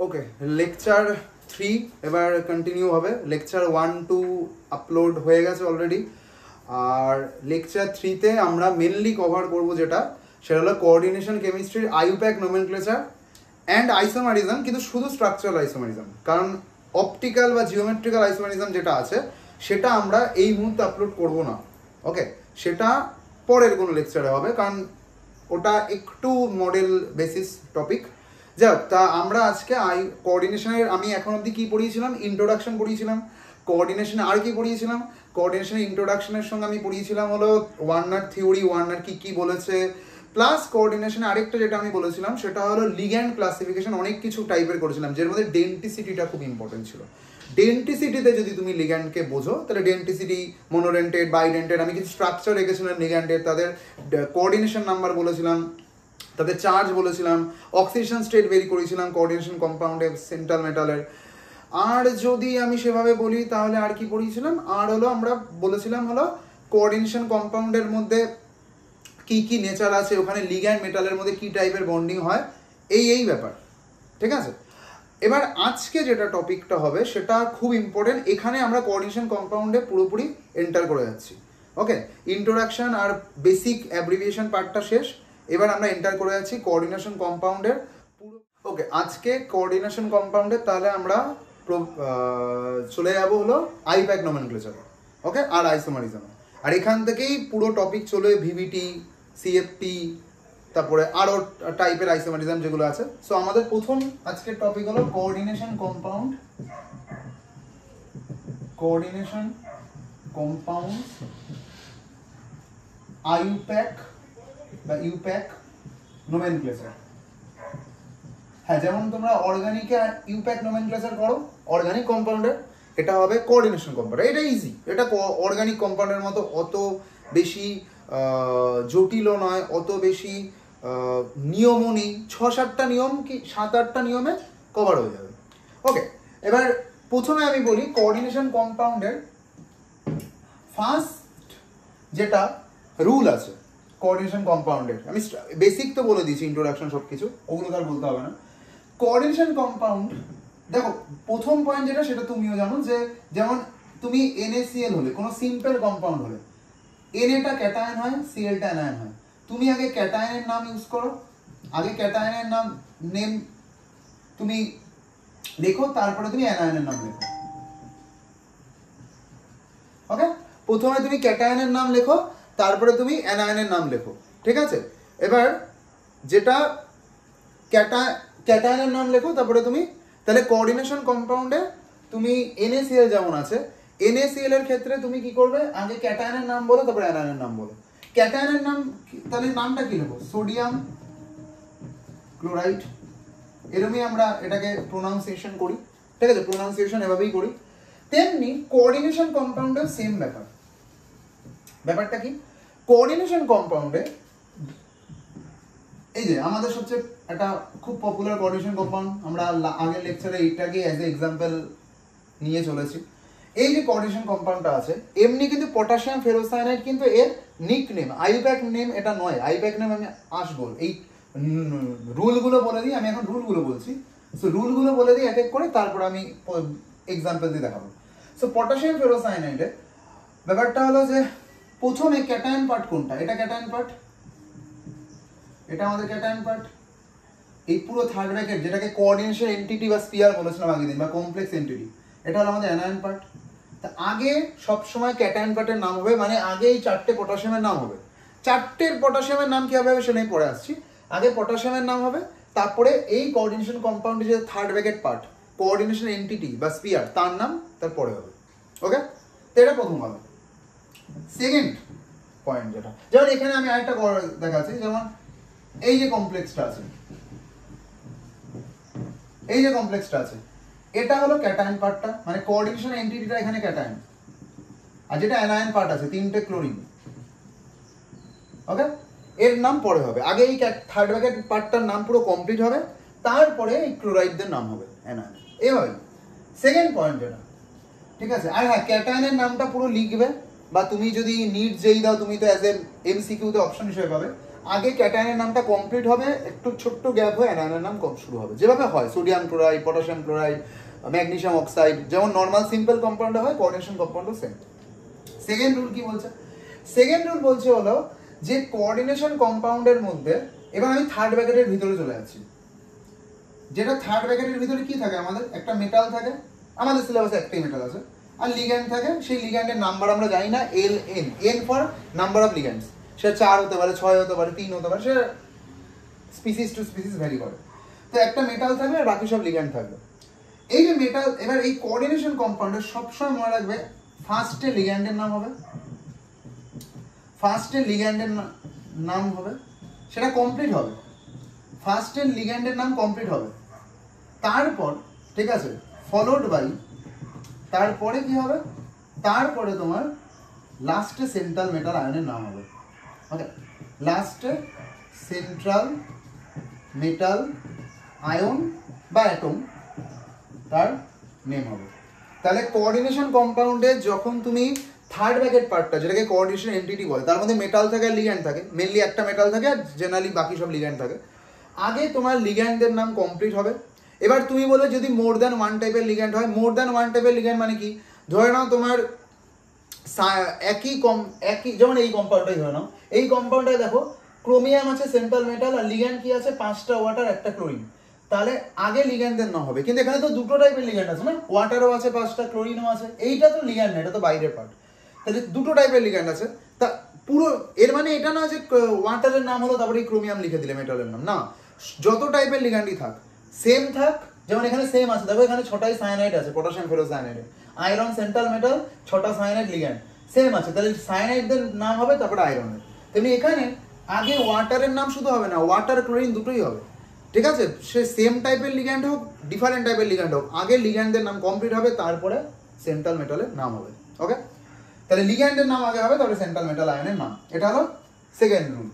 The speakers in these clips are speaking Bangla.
ওকে, লেকচার 3 এবার কন্টিনিউ হবে। লেকচার 1-2 আপলোড হয়ে গেছে অলরেডি, আর লেকচার 3-তে আমরা মেনলি কভার করব যেটা, সেটা হলো কোঅর্ডিনেশন কেমিস্ট্রির আইউপ্যাক নোমেনক্লেচার অ্যান্ড আইসোমারিজম, কিন্তু শুধু স্ট্রাকচারাল আইসোমারিজম, কারণ অপটিক্যাল বা জিওমেট্রিক্যাল আইসোমারিজম যেটা আছে সেটা আমরা এই মুহূর্তে আপলোড করব না। ওকে, সেটা পরের কোনো লেকচারে হবে, কারণ ওটা একটু মডেল বেসিস টপিক। যাক, তা আমরা আজকে কোঅর্ডিনেশনের আমি এখন অবধি কী পড়িয়েছিলাম, ইন্ট্রোডাকশন পড়িয়েছিলাম। কোঅর্ডিনেশনে আর কি পড়িয়েছিলাম, কোঅর্ডিনেশনের ইন্ট্রোডাকশনের সঙ্গে আমি পড়িয়েছিলাম হলো ওয়ার্নার থিওরি, ওয়ার্নার কী বলেছে, প্লাস কোঅর্ডিনেশনে আরেকটা যেটা আমি বলেছিলাম সেটা হলো লিগ্যান্ড ক্লাসিফিকেশন, অনেক কিছু টাইপের করেছিলাম, যার মধ্যে ডেন্টিসিটিটা খুব ইম্পর্টেন্ট ছিল। ডেন্টিসিটিতে যদি তুমি লিগ্যান্ডকে বোঝো তাহলে ডেন্টিসিটি, মনোডেন্টেড, বাইডেন্টেড, আমি কিছু স্ট্রাকচার রেখেছিলাম লিগ্যান্ডের, তাদের কোঅর্ডিনেশন নাম্বার বলেছিলাম, তাদের চার্জ বলেছিলাম, অক্সিডেশন স্টেট বের করেছিলাম কোঅর্ডিনেশন কম্পাউন্ডের, সেন্ট্রাল মেটালের। আর যদি আমি সেভাবে বলি তাহলে আর কি পড়িয়েছিলাম, আর হলো আমরা বলেছিলাম হলো কোঅর্ডিনেশন কম্পাউন্ডের মধ্যে কি কি নেচার আছে, ওখানে লিগ্যান্ড মেটালের মধ্যে কি টাইপের বন্ডিং হয়, এই ব্যাপার। ঠিক আছে, এবার আজকে যেটা টপিকটা হবে সেটা খুব ইম্পর্টেন্ট। এখানে আমরা কোঅর্ডিনেশন কম্পাউন্ডে পুরোপুরি এন্টার করে যাচ্ছি। ওকে, ইন্ট্রোডাকশন আর বেসিক অ্যাব্রিভিয়েশন পার্টটা শেষ, এবার আমরা এন্টার করে যাচ্ছি কোঅর্ডিনেশন কম্পাউন্ডের পুরো। ওকে, আজকে কোঅর্ডিনেশন কম্পাউন্ডের তাহলে আমরা চলে যাবো হলো আইপ্যাক নোমেনক্লেচার, ওকে, আর আইসোমারিজম। আর এখান থেকেই পুরো টপিক চলে ভিভিটি, সিএফটি, তারপরে আরও টাইপের আইসোমারিজম যেগুলো আছে। সো আমাদের প্রথম আজকের টপিক হলো coordination compound, coordination compound I-PAC বা ইউপ্যাক নোমেনক্লেচার। হ্যাঁ, যেমন তোমরা অর্গানিকে ইউপ্যাক নোমেনক্লেচার করো অর্গানিক কম্পাউন্ডের, এটা হবে কোঅর্ডিনেশন কম্পাউন্ড। এটা ইজি, এটা অর্গানিক কম্পাউন্ডের মতো অত বেশি জটিলও নয়, অত বেশি নিয়মও নেই। 6-7টা নিয়ম কি 7-8টা নিয়মে কভার হয়ে যাবে। ওকে, এবার প্রথমে আমি বলি কোঅর্ডিনেশন কম্পাউন্ডের ফার্স্ট যেটা রুল আছে কোঅর্ডিনেশন কম্পাউন্ডের, আমি বেসিক তো বলে দিয়েছি, ইন্ট্রোডাকশন সব কিছু, ওগুলো তো আর বলতে হবে না। কোঅর্ডিনেশন কম্পাউন্ড, দেখো প্রথম পয়েন্ট যেটা সেটা তুমিও জানো, যে যেমন তুমি NaCl হলে, কোনো সিম্পল কম্পাউন্ড হলে Na ক্যাটায়ন হয়, Cl অ্যানায়ন হয়। তুমি আগে ক্যাটায়নের নাম ইউজ করো, আগে ক্যাটায়নের নেম তুমি লেখো, তারপরে তুমি অ্যানায়নের নাম লেখো। ওকে, প্রথমে তুমি ক্যাটায়নের নাম লেখো, তারপরে তুমি অ্যানায়নের নাম লেখো। ঠিক আছে, এবার যেটা ক্যাটায়নের নাম লেখো, তারপরে তুমি তাহলে কোঅর্ডিনেশন কম্পাউন্ডে তুমি NaCl যেমন আছে, NaCl এর ক্ষেত্রে তুমি কি করবে, আগে ক্যাটায়নের নাম বলো, তারপরে অ্যানায়নের নাম বলো। ক্যাটায়নের নাম তাহলে নামটা কি নেবো, সোডিয়াম ক্লোরাইড, এরকমই আমরা এটাকে প্রোনাউন্সিয়েশন করি। ঠিক আছে, প্রোনাউন্সিয়েশন এভাবেই করি। তেমনি কোঅর্ডিনেশন কম্পাউন্ডের সেম ব্যাপার। ব্যাপারটা কি, কোঅর্ডিনেশন কম্পাউন্ডে এই যে আমাদের সবচেয়ে একটা খুব পপুলার কোঅর্ডিনেশন কম্পাউন্ড, আমরা আগের লেকচারে এইটাকে অ্যাজ এ এক্সাম্পল নিয়ে চলেছি। এই যে কোঅর্ডিনেশন কম্পাউন্ডটা আছে, এমনি কিন্তু পটাশিয়াম ফেরোসায়ানাইড কিন্তু এর নিক নেম, আইপ্যাক নেম এটা নয়। আইপ্যাক নেম আমি আসবো, এই রুলগুলো বলে দিই, আমি এখন রুলগুলো বলছি। সো রুলগুলো বলে দিই এক এক করে, তারপর আমি এক্সাম্পল দিয়ে দেখাবো। সো পটাশিয়াম ফেরোসায়ানাইডে ব্যাপারটা হলো যে প্রথমে ক্যাটায়ন পার্ট কোনটা, এটা ক্যাটায়ন পার্ট, এটা আমাদের ক্যাটায়ন পার্ট। এই পুরো থার্ড ব্র্যাকেট যেটাকে কোঅর্ডিনেশন এন্টিটি বা স্পিয়ার বলেছিলাম আগের দিন, বা কমপ্লেক্স এন্টিটি, এটা হলো আমাদের অ্যানায়ন পার্ট। তা আগে সবসময় ক্যাটায়ন পার্টের নাম হবে, মানে আগে এই 4টে পটাশিয়ামের নাম হবে। 4টের পটাশিয়ামের নাম কীভাবে হবে সেটাই পরে আসছি। আগে পটাশিয়ামের নাম হবে, তারপরে এই কোঅর্ডিনেশন কম্পাউন্ডের যে third bracket part, coordination entity বা স্পিয়ার, তার নাম তারপরে হবে। ওকে, তো এটা প্রথম হবে। সেকেন্ড পয়েন্ট যেটা, যেমন এখানে আমি আরেকটা দেখাচ্ছি, যেমন এই যে কমপ্লেক্সটা আছে, এই যে কমপ্লেক্সটা আছে, এটা হলো ক্যাটায়ন পার্টটা, মানে কোঅর্ডিনেশন এন্টিটিটা এখানে ক্যাটায়ন, আর যেটা অ্যানায়ন পার্ট আছে 3টে ক্লোরিন। ওকে, এর নাম পরে হবে, আগে এই থার্ড ব্র্যাকেট পার্টটার নাম পুরো কমপ্লিট হবে, তারপরে এই ক্লোরাইডদের নাম হবে অ্যানায়ন, এইভাবে। সেকেন্ড পয়েন্ট যেটা, ঠিক আছে। আর হ্যাঁ, ক্যাটায়নের নামটা পুরো লিখবে, বা তুমি যদি নিট যেই দাও তুমি তো অ্যাজ এ MCQ তে অপশন হিসেবে পাবে, আগে ক্যাটায়নের নামটা কমপ্লিট হবে, একটু ছোট্ট গ্যাপ হয়ে অ্যানায়নের নাম কম শুরু হবে, যেভাবে হয় sodium chloride, potassium chloride, magnesium oxide, যেমন নর্মাল সিম্পল কম্পাউন্ডে হয়, কোঅর্ডিনেশন কম্পাউন্ডও সেম। সেকেন্ড রুল কি বলছে? সেকেন্ড রুল বলছে হলো যে কোঅর্ডিনেশন কম্পাউন্ডের মধ্যে, এবার আমি থার্ড ব্র্যাকেটের ভিতরে চলে যাচ্ছি, যেটা থার্ড ব্র্যাকেটের ভিতরে কি থাকে, আমাদের একটা মেটাল থাকে, আমাদের সিলেবাসে একটাই মেটাল আছে, আর লিগ্যান্ড থাকে। সেই লিগ্যান্ডের নাম্বার আমরা জানি না, L N, N for number of ligands, সে 4 হতে পারে, 6 হতে পারে, 3 হতে পারে, সে স্পিসিস টু স্পিসিস ভ্যারি করে। তো একটা মেটাল থাকবে আর বাকি সব লিগ্যান্ড থাকবে। এই যে মেটাল, এবার এই কোঅর্ডিনেশন কম্পাউন্ডে সবসময় মনে রাখবে ফার্স্টে লিগ্যান্ডের নাম হবে, ফার্স্টে লিগ্যান্ডের নাম হবে, সেটা কমপ্লিট হবে, ফার্স্টের লিগ্যান্ডের নাম কমপ্লিট হবে, তারপর ঠিক আছে ফলোড বাই, তারপরে কি হবে, তারপরে তোমার লাস্টে সেন্ট্রাল মেটাল আয়নের নাম হবে। ওকে, লাস্টে সেন্ট্রাল মেটাল আয়ন বা অ্যাটম তার নেম হবে। তাহলে কোঅর্ডিনেশন কম্পাউন্ডে যখন তুমি থার্ড ব্র্যাকেট পার্টটা, যেটাকে কোঅর্ডিনেশন এন্টিটি বলে, তার মধ্যে মেটাল থাকে আর লিগ্যান্ড থাকে, মেনলি একটা মেটাল থাকে আর জেনারেলি বাকি সব লিগ্যান্ড থাকে, আগে তোমার লিগ্যান্ডের নাম কমপ্লিট হবে। এবার তুমি বলে যদি মোর দ্যান ওয়ান টাইপের লিগ্যান্ড হয়, মোর দ্যান ওয়ান টাইপের লিগ্যান্ড মানে কি, ধরে নাও তোমার একই যেমন এই কম্পাউন্ডটাই ধরে নাও, এই কম্পাউন্ডে দেখো ক্রোমিয়াম আছে সেন্ট্রাল মেটাল, আর লিগ্যান্ড কি আছে 5টা ওয়াটার 1টা ক্লোরিন, তাহলে আগে লিগ্যান্ডের নাম হবে। কিন্তু এখানে তো দুটো টাইপের লিগ্যান্ড আছে না, ওয়াটারও আছে 5টা, ক্লোরিনও আছে, এইটা তো লিগ্যান্ড না, এটা তো বাইরের পার্ট, তাহলে দুটো টাইপের লিগ্যান্ড আছে। তা পুরো এর মানে এটা না যে ওয়াটারের নাম হলো তারপরে ক্রোমিয়াম লিখে দিলে মেটালের নাম, না, যত টাইপের লিগ্যান্ডই থাক সেম থাক, যেমন এখানে সেম আছে, দেখো এখানে 6টাই সায়ানাইড আছে, potassium ferrocyanide, iron central metal, 6টা সায়ানাইড লিগ্যান্ড সেম আছে, তাহলে সায়ানাইডদের নাম হবে তারপরে আয়রনের। তেমনি এখানে আগে ওয়াটারের নাম শুধু হবে না, ওয়াটার ক্লোরিন দুটোই হবে, ঠিক আছে, সে সেম টাইপের লিগ্যান্ড হোক ডিফারেন্ট টাইপের লিগ্যান্ড হোক, আগে লিগ্যান্ডের নাম কমপ্লিট হবে, তারপরে সেন্ট্রাল মেটালের নাম হবে। ওকে, তাহলে লিগ্যান্ডের নাম আগে হবে, তারপরে সেন্ট্রাল মেটাল আয়নের নাম, এটা হলো সেকেন্ড রুল।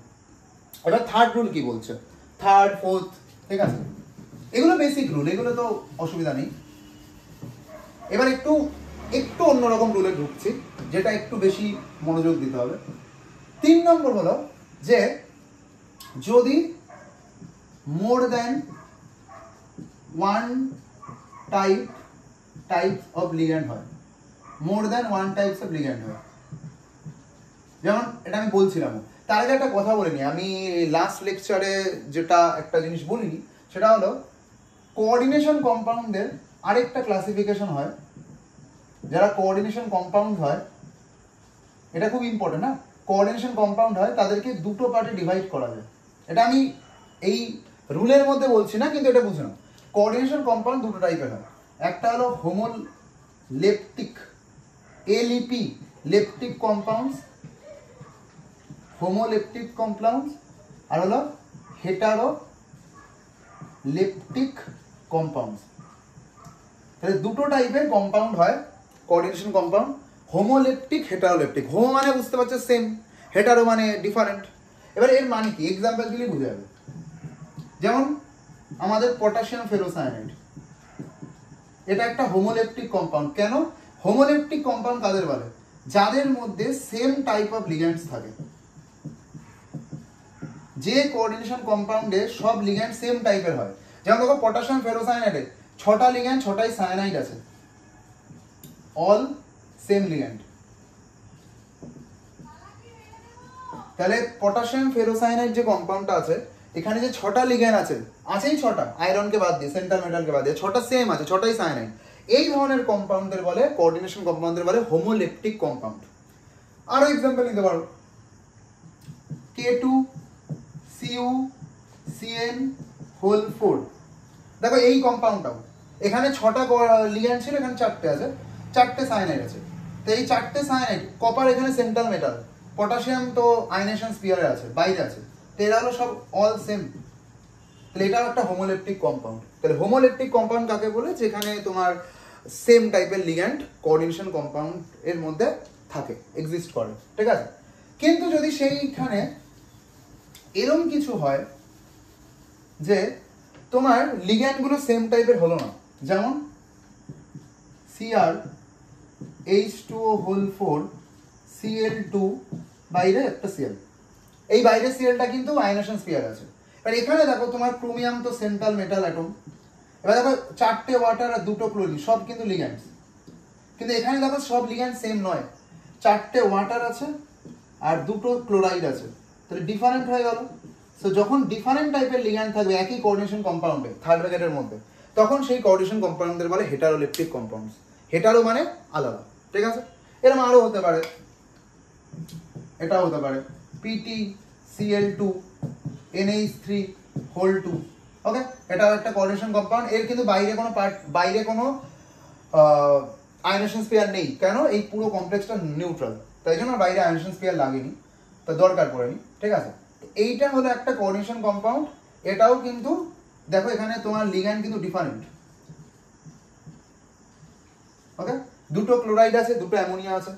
এবার থার্ড রুল কি বলছে, থার্ড ফোর্থ, ঠিক আছে, এগুলো বেসিক রুল, এগুলো তো অসুবিধা নেই। এবার একটু অন্যরকম রুলে ঢুকছি, যেটা একটু বেশি মনোযোগ দিতে হবে। 3 নম্বর হলো যে যদি more than one type of ligand হয়, more than one types of ligand হয়, যেমন এটা আমি বলছিলাম, তার আগে একটা কথা বলিনি, আমি লাস্ট লেকচারে যেটা একটা জিনিস বলিনি, সেটা হলো কোঅর্ডিনেশন কম্পাউন্ডের আরেকটা ক্লাসিফিকেশন হয়, যারা কোঅর্ডিনেশন কম্পাউন্ড হয়, এটা খুব ইম্পর্টেন্ট না, কোঅর্ডিনেশন কম্পাউন্ড হয় তাদেরকে দুটো পার্টে ডিভাইড করা যায়, এটা আমি এই রুলের মধ্যে বলছি না, কিন্তু এটা বুঝে নাও, কোঅর্ডিনেশন কম্পাউন্ড দুটো টাইপের হয়, একটা হলো হোমোলেপটিক, এলইপি লেপটিক কম্পাউন্ডস, হোমোলেপটিক কম্পাউন্ডস, আর হলো হেটারোলেপটিক কম্পাউন্ডস। তাহলে দুটো টাইপের কম্পাউন্ড হয় কোঅর্ডিনেশন কম্পাউন্ড, হোমোলেপটিক, হেটারোলেপটিক। হোমো মানে বুঝতে পারছো সেম, হেটারো মানে ডিফারেন্ট। এবার এর মানে কি, এক্সাম্পল দিলে বুঝে যাবে, যেমন আমাদের পটাশিয়াম ফেরোসায়ানাইড, এটা একটা হোমোলেপটিক কম্পাউন্ড। কেন হোমোলেপটিক কম্পাউন্ড কাদের বলে, যাদের মধ্যে সেম টাইপ অফ লিগ্যান্ডস থাকে, যে কোঅর্ডিনেশন কম্পাউন্ডে সব লিগ্যান্ড সেম টাইপের হয়, যেমন দেখো পটাশিয়াম ফেরোসায়ানাইডে 6টা লিগ্যান্ড, 6টাই সায়ানাইড আছে, অল সেম লিগ্যান্ড। তাহলে পটাশিয়াম ফেরোসায়ানাইড যে কম্পাউন্ডটা আছে, এখানে যে 6টা লিগ্যান্ড আছে, আছেই 6টা, আয়রনকে বাদ দিয়ে, সেন্ট্রাল মেটালকে বাদ দিয়ে 6টা সেম আছে, 6টাই সায়ানাইড, এই ধরনের কম্পাউন্ডের বলে, কোঅর্ডিনেশন কম্পাউন্ডের বলে হোমোলেপটিক কম্পাউন্ড। আরো এক্সাম্পল নিতে পারো, K2CuCN4, দেখো এই কম্পাউন্ডটাও, এখানে 6টা লিগ্যান্ড ছিল, এখানে 4টে আছে, 4টে সায়ানাইড আছে, তো এই 4টে সায়ানাইড, কপার এখানে সেন্ট্রাল মেটাল, পটাশিয়াম তো আয়নেশন স্পিয়ারে আছে, বাইরে আছে, তো এরা হলো সব অল সেম, তাহলে এটাও একটা হোমোলেপটিক কম্পাউন্ড। তাহলে হোমোলেপটিক কম্পাউন্ড কাকে বলে, যেখানে তোমার সেম টাইপের লিগ্যান্ড কোঅর্ডিনেশন কম্পাউন্ড এর মধ্যে থাকে, এক্সিস্ট করে, ঠিক আছে। কিন্তু যদি সেইখানে এরকম কিছু হয় যে তোমার লিগ্যান্ডগুলো সেম টাইপের হলো না, যেমন CrH2O4 Cl2 বাইরে একটা Cl, এই বাইরের সিএলটা কিন্তু আয়নেশন স্পিয়ার আছে। এবার এখানে দেখো তোমার ক্রোমিয়াম তো সেন্ট্রাল মেটাল অ্যাটম, এবার দেখো 4টে ওয়াটার আর 2টো ক্লোরিন, সব কিন্তু লিগ্যান্ডস, কিন্তু এখানে দেখো সব লিগ্যান্ড সেম নয়, 4টে ওয়াটার আছে আর 2টো ক্লোরাইড আছে, তাহলে ডিফারেন্ট হয়ে গেল। সো যখন ডিফারেন্ট টাইপের লিগ্যান্ড থাকবে একই কোঅর্ডিনেশন কম্পাউন্ডে থার্ড ব্র্যাকেটের মধ্যে, তখন সেই কোঅর্ডিনেশন কম্পাউন্ডদের বলে হেটারোলেপটিক কম্পাউন্ডস। হেটারো মানে আলাদা, ঠিক আছে? এরকম আরো হতে পারে, এটাও হতে পারে PtCl2 NH3 হোল 2, ওকে? এটাও একটা কোঅর্ডিনেশন কম্পাউন্ড। এর কিন্তু বাইরে কোনো আয়নেশন স্পিয়ার নেই, কেন? এই পুরো কমপ্লেক্সটা নিউট্রাল, তাই জন্য বাইরে আয়নেশন স্পিয়ার লাগেনি, তো দরকার পড়েনি, ঠিক আছে? এইটা হলো একটা কোঅর্ডিনেশন কম্পাউন্ড। এটাও কিন্তু দেখো এখানে তোমার লিগ্যান্ড কিন্তু ডিফারেন্ট, ওকে? 2টো ক্লোরাইড আছে, 2টো অ্যামোনিয়া আছে,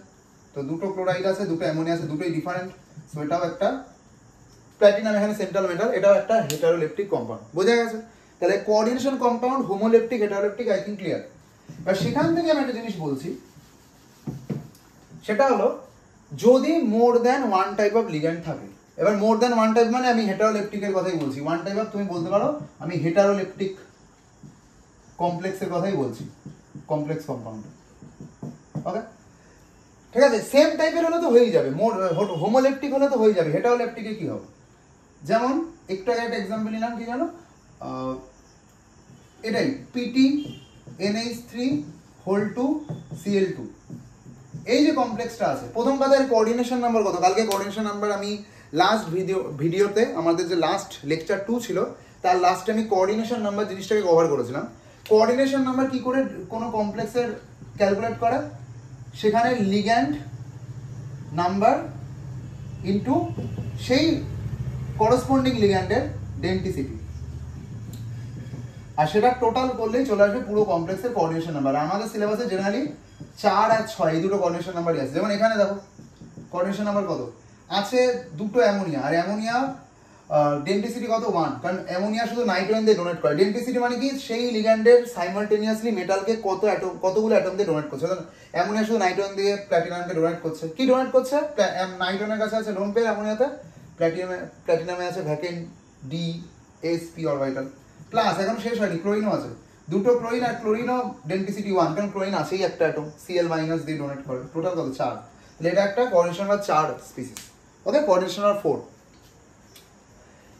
তো 2টো ক্লোরাইড আছে, 2টো অ্যামোনিয়া আছে, দুটোই ডিফারেন্ট। সো এটাও একটা প্ল্যাটিনাম এখানে সেন্ট্রাল মেটাল, এটাও একটা হেটারোলেপটিক কম্পাউন্ড। বোঝা গেছে? তাহলে coordination compound, homoleptic, heteroleptic, I think clear. এবার সেখান থেকে আমি একটা জিনিস বলছি, সেটা হলো যদি more than one type of ligand থাকে। এবার মোর দ্যান ওয়ান টাইপ মানে আমি হেটারোলেপটিকের কথাই বলছি, ওয়ান টাইপ অফ তুমি বলতে পারো আমি হেটারোলেপটিক কমপ্লেক্সের কথাই বলছি, কমপ্লেক্স কম্পাউন্ড, ওকে? ঠিক আছে? সেম টাইপের হলে তো হয়েই যাবে, হোমোলেপটিক হলে তো হয়ে যাবে, হেটারোলেপটিকে কি হবে? যেমন একটু আগে একটা এক্সাম্পল নিলাম, কি জানো? এটাই PtNH3 হোল 2 Cl2, এই যে কমপ্লেক্সটা আছে, প্রথম কথার কোঅর্ডিনেশন নাম্বার কত? কালকে কোঅর্ডিনেশন নাম্বার আমি লাস্ট ভিডিওতে আমাদের যে লাস্ট লেকচার 2 ছিল তার লাস্টে আমি কোঅর্ডিনেশন নাম্বার জিনিসটাকে কভার করেছিলাম। কোঅর্ডিনেশন নাম্বার কি করে কোনো কমপ্লেক্সের ক্যালকুলেট করে? সেখানে লিগ্যান্ড নাম্বার ইনটু সেই করসপন্ডিং লিগ্যান্ডের ডেন্টিসিটি, আর সেটা টোটাল করলেই চলে আসবে পুরো কমপ্লেক্সের কোঅর্ডিনেশন নাম্বার। আমাদের সিলেবাসে জেনারেলি 4 আর 6 এই দুটো কোঅর্ডিনেশন নাম্বারই আছে। যেমন এখানে দেখো কোঅর্ডিনেশন নাম্বার কত আছে? 2টো অ্যামোনিয়া, আর অ্যামোনিয়া ডেন্টিসিটি কত? 1, কারণ অ্যামোনিয়া শুধু নাইট্রোজেন দিয়ে ডোনেট করে। ডেন্টিসিটি মানে কি? সেই লিগ্যান্ডের সাইমালটেনিয়াসলি মেটালকে কতগুলো অ্যাটম দিয়ে ডোনেট করছে। অ্যামোনিয়া শুধু নাইট্রোজেন দিয়ে প্ল্যাটিনামকে ডোনেট করছে। কি ডোনেট করছে? নাইট্রোজেনের কাছে আছে লোন পেয়ার, অ্যামোনিয়াতে প্ল্যাটিনামে আছে ভ্যাকেন্ট DsP অরবিটাল প্লাস। এখন শেষ হয়নি, ক্লোরিনও আছে, 2টো ক্লোরিন, আর ক্লোরিনও ডেন্টিসিটি 1, কারণ ক্লোরিন আছেই একটা অ্যাটম, Cl- দিয়ে ডোনেট করে। টোটাল কত? 4। তাহলে এটা একটা coordination number 4 species, okay? Coordination number 4।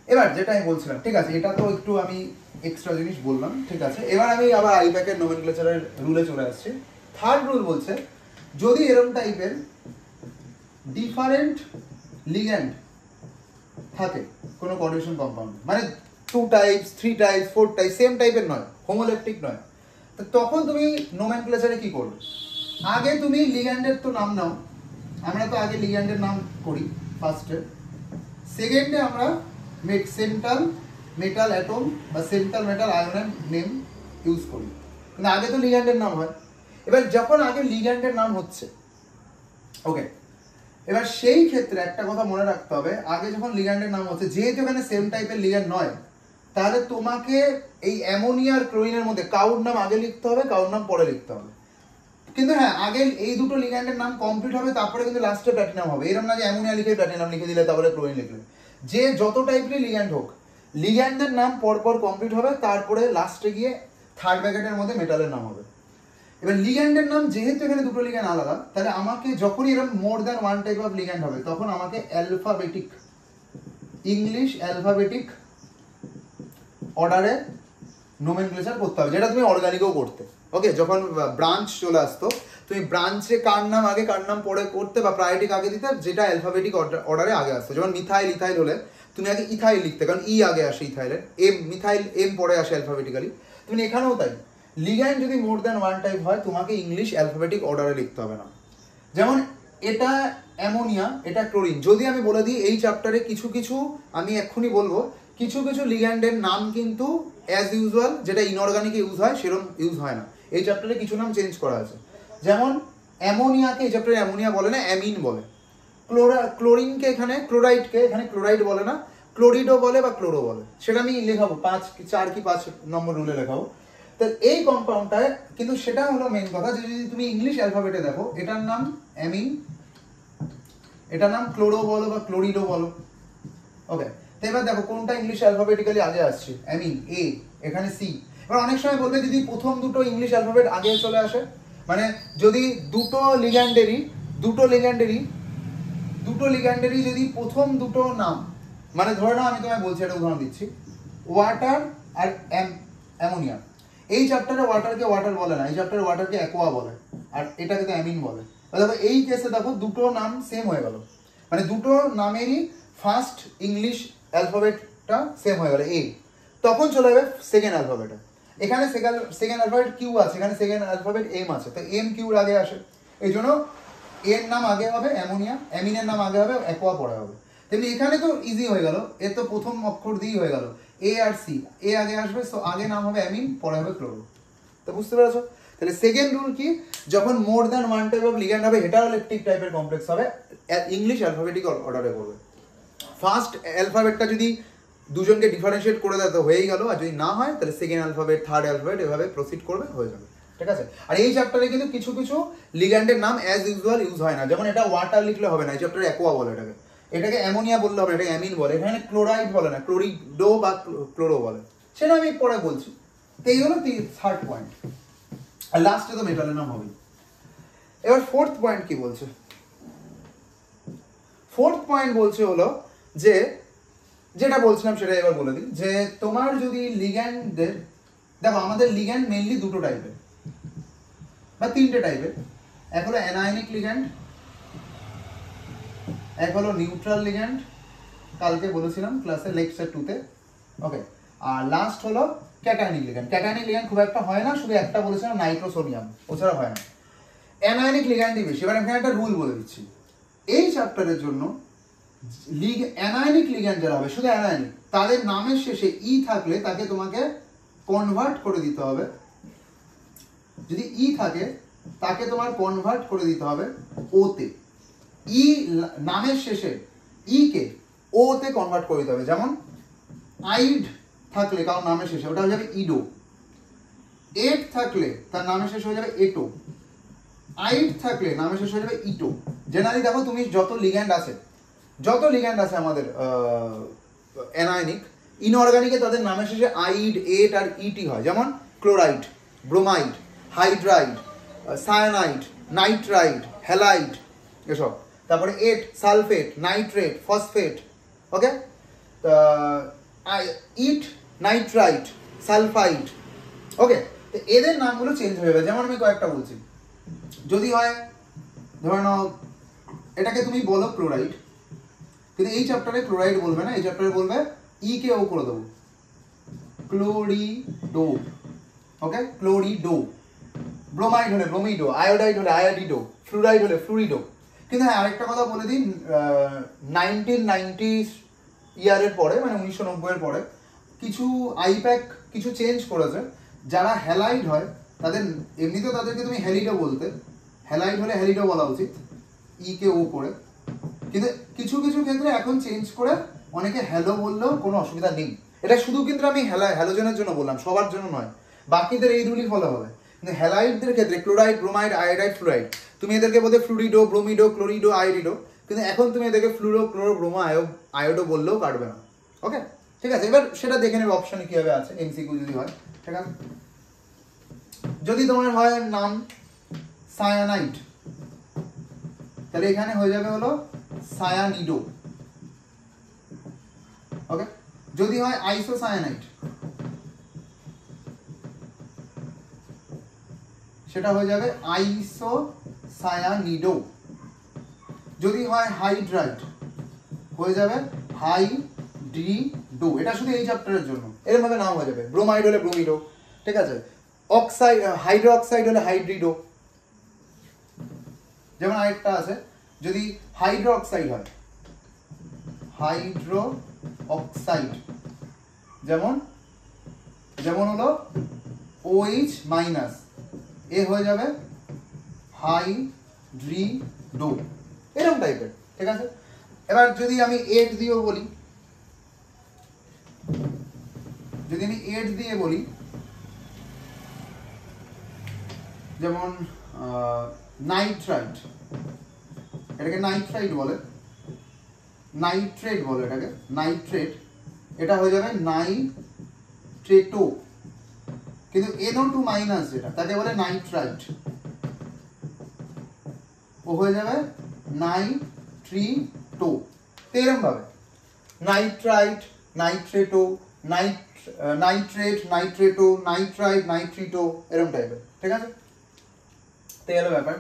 এবার যেটা আমি বলছিলাম, ঠিক আছে, এটা তো একটু আমি এক্সট্রা জিনিস বললাম, ঠিক আছে? এবার আমি আবার আইপ্যাকের নোমেনক্লেচারের রুলে চলে আসছি। থার্ড রুল বলছে যদি এরকম টাইপের ডিফারেন্ট লিগ্যান্ড থাকে কোনো কোঅর্ডিনেশন কম্পাউন্ড, মানে 2 টাইপস 3 টাইপস 4 টাইপস, সেম টাইপের নয়, হোমোলেপটিক নয়, তো তখন তুমি নোমেনক্লেচারে কি করবে? আগে তুমি লিগ্যান্ডের তো নাম নাও, আমরা তো আগে লিগ্যান্ডের নাম করি ফার্স্টে, সেকেন্ডে আমরা সেন্ট্রাল মেটাল অ্যাটম বা সেন্ট্রাল মেটাল আয়নের নেম ইউজ করি, কিন্তু আগে তো লিগ্যান্ডের নাম হয়। এবার যখন আগে লিগ্যান্ডের নাম হচ্ছে, ওকে, এবার সেই ক্ষেত্রে একটা কথা মনে রাখতে হবে, আগে যখন লিগ্যান্ডের নাম হচ্ছে, যেহেতু এখানে সেম টাইপের লিগ্যান্ড নয়, তাহলে তোমাকে এই অ্যামোনিয়া আর ক্লোরিনের মধ্যে কারোর নাম আগে লিখতে হবে, কারোর নাম পরে লিখতে হবে। কিন্তু হ্যাঁ, আগে এই দুটো লিগ্যান্ডের নাম কমপ্লিট হবে, তারপরে কিন্তু লাস্টে প্ল্যাটিনাম হবে। এরকম না যে অ্যামোনিয়া লিখে প্ল্যাটিনাম লিখে দিলে তারপরে ক্লোরিন লিখলে। যে যত টাইপেরই লিগ্যান্ড হোক, লিগ্যান্ডের নাম পরপর কমপ্লিট হবে, তারপরে লাস্টে গিয়ে থার্ড ব্র্যাকেটের মধ্যে মেটালের নাম হবে। এবার লিগ্যান্ডের নাম যেহেতু এখানে দুটো লিগ্যান্ড আলাদা, তাহলে আমাকে যখনই এরকম মোর than one type of ligand হবে, তখন আমাকে অ্যালফাবেটিক, ইংলিশ অ্যালফাবেটিক অর্ডারে নোমেনক্লেচার করতে হবে, যেটা তুমি অর্গানিকও করতে, ওকে? যখন ব্রাঞ্চ চলে আসতো, তুমি ব্রাঞ্চে কার নাম আগে কার নাম পরে করতে বা প্রায়োরিটি আগে দিতে, যেটা অ্যালফাবেটিক অর্ডারে আগে আসতো। যেমন মিথাইল ইথাইল হলে তুমি আগে ইথাইল লিখতে, কারণ ই আগে আসে ইথাইলের, মিথাইল পরে আসে অ্যালফাবেটিক্যালি। তুমি এখানেও তাই, লিগ্যান্ড যদি মোর দ্যান ওয়ান টাইপ হয়, তোমাকে ইংলিশ অ্যালফাবেটিক অর্ডারে লিখতে হবে না। যেমন এটা অ্যামোনিয়া, এটা ক্লোরিন, যদি আমি বলে দিই এই চ্যাপ্টারে কিছু আমি এক্ষুনি বলবো, কিছু লিগ্যান্ডের নাম কিন্তু অ্যাজ ইউজুয়াল যেটা ইনঅর্গানিকে ইউজ হয় সেরকম ইউজ হয় না, এই চ্যাপ্টারে কিছু নাম চেঞ্জ করা আছে। যেমন অ্যামোনিয়াকে এই চ্যাপ্টারে অ্যামোনিয়া বলে না, অ্যামিন বলে। ক্লোরিনকে এখানে, ক্লোরাইডকে এখানে ক্লোরাইড বলে না, ক্লোরিডও বলে বা ক্লোরো বলে। সেটা আমি লেখাবো 4 কি 5 নম্বর রুলে লেখাবো। তো এই কম্পাউন্ডটা কিন্তু, সেটা হলো মেন কথা, যে যদি তুমি ইংলিশ অ্যালফাবেটে দেখো, এটার নাম অ্যামিন, এটার নাম ক্লোরো বলো বা ক্লোরিডো বলো, ওকে, তো এবার দেখো কোনটা ইংলিশ অ্যালফাবেটিক্যালি আগে আসছে, এমি এ, এখানে সি। এবার অনেক সময় বলবে যদি প্রথম দুটো ইংলিশ অ্যালফাবেট আগে চলে আসে, মানে যদি দুটো লিগ্যান্ডেরই যদি প্রথম দুটো নাম, মানে ধরে নাও আমি তোমায় বলছি, একটা উদাহরণ দিচ্ছি, ওয়াটার আর অ্যামোনিয়া। এই চ্যাপ্টারে ওয়াটারকে ওয়াটার বলে না, এই চ্যাপ্টারে ওয়াটারকে অ্যাকোয়া বলে, আর এটাকে তো অ্যামিন বলে। দেখো এই কেসে দেখো দুটো নাম সেম হয়ে গেল, মানে দুটো নামেরই ফার্স্ট ইংলিশ অ্যালফাবেটটা সেম হয়ে গেল এ, তখন চলে যাবে সেকেন্ড অ্যালফাবেটে। এখানে সেকেন্ড অ্যালফাবেট কিউ আছে, এখানে সেকেন্ড অ্যালফাবেট এম আছে, তো এম কিউর আগে আসে, এই জন্য এর নাম আগে হবে অ্যামোনিয়া, অ্যামিনের নাম আগে হবে, অ্যাকোয়া পরে হবে। তেমনি এখানে তো ইজি হয়ে গেল, এর তো প্রথম অক্ষর দিয়েই হয়ে গেল, এ আর সি, এ আগে আসবে, সো আগে নাম হবে অ্যামিন, পরে হবে ক্লোরো। তো বুঝতে পেরেছো? তাহলে সেকেন্ড রুল কি, যখন মোর than one type of ligand হবে, হেটারোলেকট্রিক টাইপের কমপ্লেক্স হবে, ইংলিশ অ্যালফাবেটিক অর্ডারে করবে। ফার্স্ট অ্যালফাবেটটা যদি দুজনকে ডিফারেন্সিয়েট করে দেয় তো হয়েই গেল, আর যদি না হয় তাহলে সেকেন্ড অ্যালফাবেট, থার্ড অ্যালফাবেট এভাবে প্রসিড করবে, হয়ে যাবে। ঠিক আছে? আর এই চ্যাপ্টারে কিন্তু কিছু কিছু লিগ্যান্ডের নাম অ্যাজ ইউজুয়াল ইউজ হয় না, যেমন এটা ওয়াটার লিখলে হবে না, এই চ্যাপ্টারে অ্যাকোয়া বলে এটাকে, এটাকে অ্যামোনিয়া বললে হবে না, এটাকে অ্যামিন বলে, এখানে ক্লোরাইড বলে না, ক্লোরিডো বা ক্লোরো বলে, সেটা আমি পরে বলছি। তো এই হলো থার্ড পয়েন্ট, আর লাস্টে তো মেটালের নাম হবে। এবার ফোর্থ পয়েন্ট কি বলছে? ফোর্থ পয়েন্ট বলছে হলো যে, যেটা বলছিলাম সেটা এবার বলে দিই, যে তোমার যদি লিগ্যান্ডের, দেখো আমাদের লিগ্যান্ড মেইনলি দুটো টাইপের বা তিনটে টাইপের, এক হলো অ্যানায়নিক লিগ্যান্ড, এক হলো নিউট্রাল লিগ্যান্ড, কালকে বলেছিলাম ক্লাসে লেকচার 2 তে, ওকে, আর লাস্ট হলো ক্যাটায়নিক লিগ্যান্ড। ক্যাটায়নিক লিগ্যান্ড খুব একটা হয় না, শুধু একটা বলেছিলাম নাইট্রোসোডিয়াম, ওছাড়া হয় না। অ্যানায়নিক লিগ্যান্ডই বেশি। এবার এখানে একটা রুল বলে দিচ্ছি, এই চ্যাপ্টারের জন্য অ্যানায়নিক লিগ্যান্ড যারা হবে, শুধু অ্যানায়নিক, তাদের নামের শেষে ই থাকলে তাকে তোমাকে কনভার্ট করে দিতে হবে, যদি ই থাকে তাকে তোমার কনভার্ট করে দিতে হবে ওতে, ই নামের শেষে ই কে ওতে কনভার্ট করে দিতে হবে। যেমন আইড থাকলে কারণ নামের শেষে, ওটা হয়ে যাবে ইডো, এট থাকলে তার নামের শেষে হয়ে যাবে এটো, আইড থাকলে নামের শেষে হয়ে যাবে ইটো। জেনারেলি দেখো তুমি যত লিগ্যান্ড আছে আমাদের অ্যানায়নিক, ইনঅর্গানিকে তাদের নামের শেষে আইড, এট আর ইটি হয়, যেমন chloride, bromide, hydride, cyanide, nitride, halide, এসব। তারপরে এট, সালফেট, নাইট্রেট, ফসফেট, ওকে, ইট, নাইট্রাইট, সালফাইড, ওকে। তো এদের নামগুলো চেঞ্জ হয়ে যাবে। যেমন আমি কয়েকটা বলছি, যদি হয় ধরে নাও এটাকে তুমি বলো ক্লোরাইড, কিন্তু এই চ্যাপ্টারে ক্লোরাইড বলবে না, এই চ্যাপ্টারে বলবে ই কে ও করে দেবো, ক্লোরিডো, ওকে, ক্লোরিডো। ব্রোমাইড হলে ব্রোমিডো, আয়োডাইড হলে আয়োডিডো, ফ্লুরাইড হলে ফ্লুরিডো। কিন্তু হ্যাঁ আরেকটা কথা বলে দিন, 1990 ইয়ারের পরে, মানে 1990 এর পরে কিছু আইপ্যাক কিছু চেঞ্জ করেছে, যারা হ্যালাইড হয় তাদের এমনিতেও তাদেরকে তুমি হ্যালিডো বলতে, হ্যালাইড হলে হ্যালিডো বলা উচিত ই কে ও করে, কিন্তু কিছু কিছু ক্ষেত্রে এখন চেঞ্জ করে অনেকে হ্যালো বললেও কোনো অসুবিধা নেই। এটা শুধু কিন্তু আমি হ্যালোজেনের জন্য বললাম, সবার জন্য নয়, বাকিদের এই রুলই ফলো হবে। কিন্তু হ্যালাইডদের ক্ষেত্রে ক্লোরাইড, ব্রোমাইড, আয়োডাইড, ফ্লুরাইড, তুমি এদেরকে বলতে ফ্লুরিডো, ব্রোমিডো, ক্লোরিডো, আয়োডিডো, কিন্তু এখন তুমি এদেরকে ফ্লুরো, ক্লোরো, ব্রোমো, আয়োডো বললেও কাটবে না। ওকে, ঠিক আছে। এবার সেটা দেখে নেবে অপশনে কিভাবে আছে, এমসিকিউ যদি হয়, ঠিক আছে। যদি তোমার হয় নাম সায়ানাইড, তাহলে এখানে হয়ে যাবে হলো সায়ানিডো, ওকে। যদি হয় আইসোসায়ানাইড, সেটা হয়ে যাবে আইসোসায়ানিডো। যদি হয় হাইড্রাইড, হয়ে যাবে হাইড্রিডো। এটা শুধু এই চ্যাপ্টারের জন্য, এরকম ভাবে নাম হয়ে যাবে। ব্রোমাইড হলে ব্রোমিডো, ঠিক আছে। অক্সাইড, হাইড্রো অক্সাইড হলে হাইড্রিডো। যেমন আরেকটা আছে, যদি হাইড্রো অক্সাইড হয়, হাইড্রো অক্সাইড, যেমন হলো OH মাইনাস, এ হয়ে যাবে হাইড্রিডো, এরকম টাইপের, ঠিক আছে। এবার যদি আমি এট দিয়েও বলি, যদি আমি এট দিয়ে বলি, যেমন নাইট্রাইট, এটাকে নাইট্রাইট বলে, নাইট্রেট বলে এটাকে, নাইট্রেট, এটা হয়ে যাবে নাইট্রেটো, কিন্তু NO2 মাইনাস যেটা তাকে বলে নাইট্রাইট, ও হয়ে যাবে নাইট্রিটো। এরকম ভাবে নাইট্রাইট, নাইট্রেটো, নাইট্রেট, নাইট্রেটো, নাইট্রাইট, নাইট্রিটো, এরকম টাইপের, ঠিক আছে? তো এলো ব্যাপার।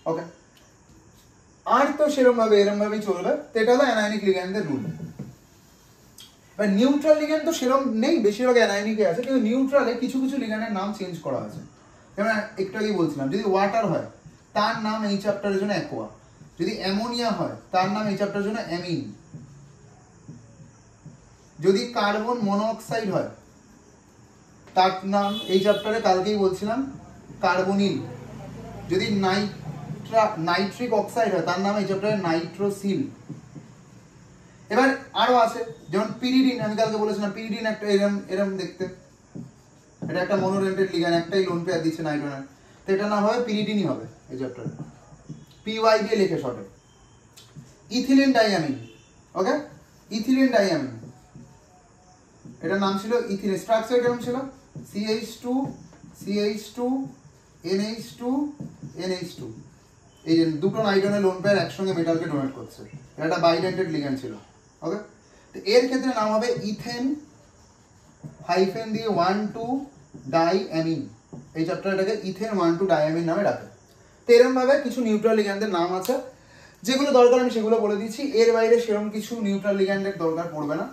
ওকে, আর তো সেরকম ভাবে এরকম ভাবেই চলবে। তো এটা হলো অ্যানায়নিক লিগ্যান্ডের রুল। এবার নিউট্রাল লিগ্যান্ড তো সেরকম নেই, বেশিরভাগ অ্যানায়নিকে আছে, কিন্তু নিউট্রালে কিছু কিছু লিগ্যান্ডের নাম চেঞ্জ করা আছে। যেমন একটু আগেই বলছিলাম, যদি ওয়াটার হয় তার নাম এই চ্যাপ্টারের জন্য অ্যাকোয়া, যদি অ্যামোনিয়া হয় তার নাম এই চ্যাপ্টারের জন্য অ্যামিন, যদি কার্বন মনোঅক্সাইড হয় তার নাম এই চ্যাপ্টারে কালকেই বলছিলাম কার্বনিল, যদি নাইট্রিক অক্সাইড হয় তার নাম এই চ্যাপ্টারে নাইট্রোসিল। এবার আরো আছে, যেমন পিরিডিন, আমি কালকে বলেছিলাম পিরিডিন একটা এরম দেখতে, এটা একটা মনোরেন্টেড লিগ্যান্ড, একটাই লোন পেয়ার দিচ্ছে নাইট্রোজেন, তো এটা না হবে পিরিডিনই হবে এই চ্যাপ্টারে, PY দিয়ে লেখে শর্টে। ইথিলিন ডাইঅ্যামিন, ওকে, ইথিলিন ডাইঅ্যামিন, এটার নাম ছিল ইথিলিন, স্ট্রাকচার কেমন ছিল? CH2 CH2 NH2 NH2, এই যে দুটো নাইট্রোজেনের লোন পেয়ার একসঙ্গে মেটালকে ডোনেট করছে, এটা একটা বাইডেন্টেড লিগ্যান্ড ছিল, ওকে। তো এর ক্ষেত্রে নাম হবে ইথেন হাইফেন দিয়ে 1,2 ডাইঅ্যামিন, এই চ্যাপ্টার এটাকে ইথেন 1,2 ডাইঅ্যামিন নামে ডাকে। তো এরকম ভাবে কিছু নিউট্রাল লিগ্যান্ডের নাম আছে, যেগুলো দরকার আমি সেগুলো বলে দিচ্ছি, এর বাইরে সেরকম কিছু নিউট্রাল লিগ্যান্ডের দরকার পড়বে না,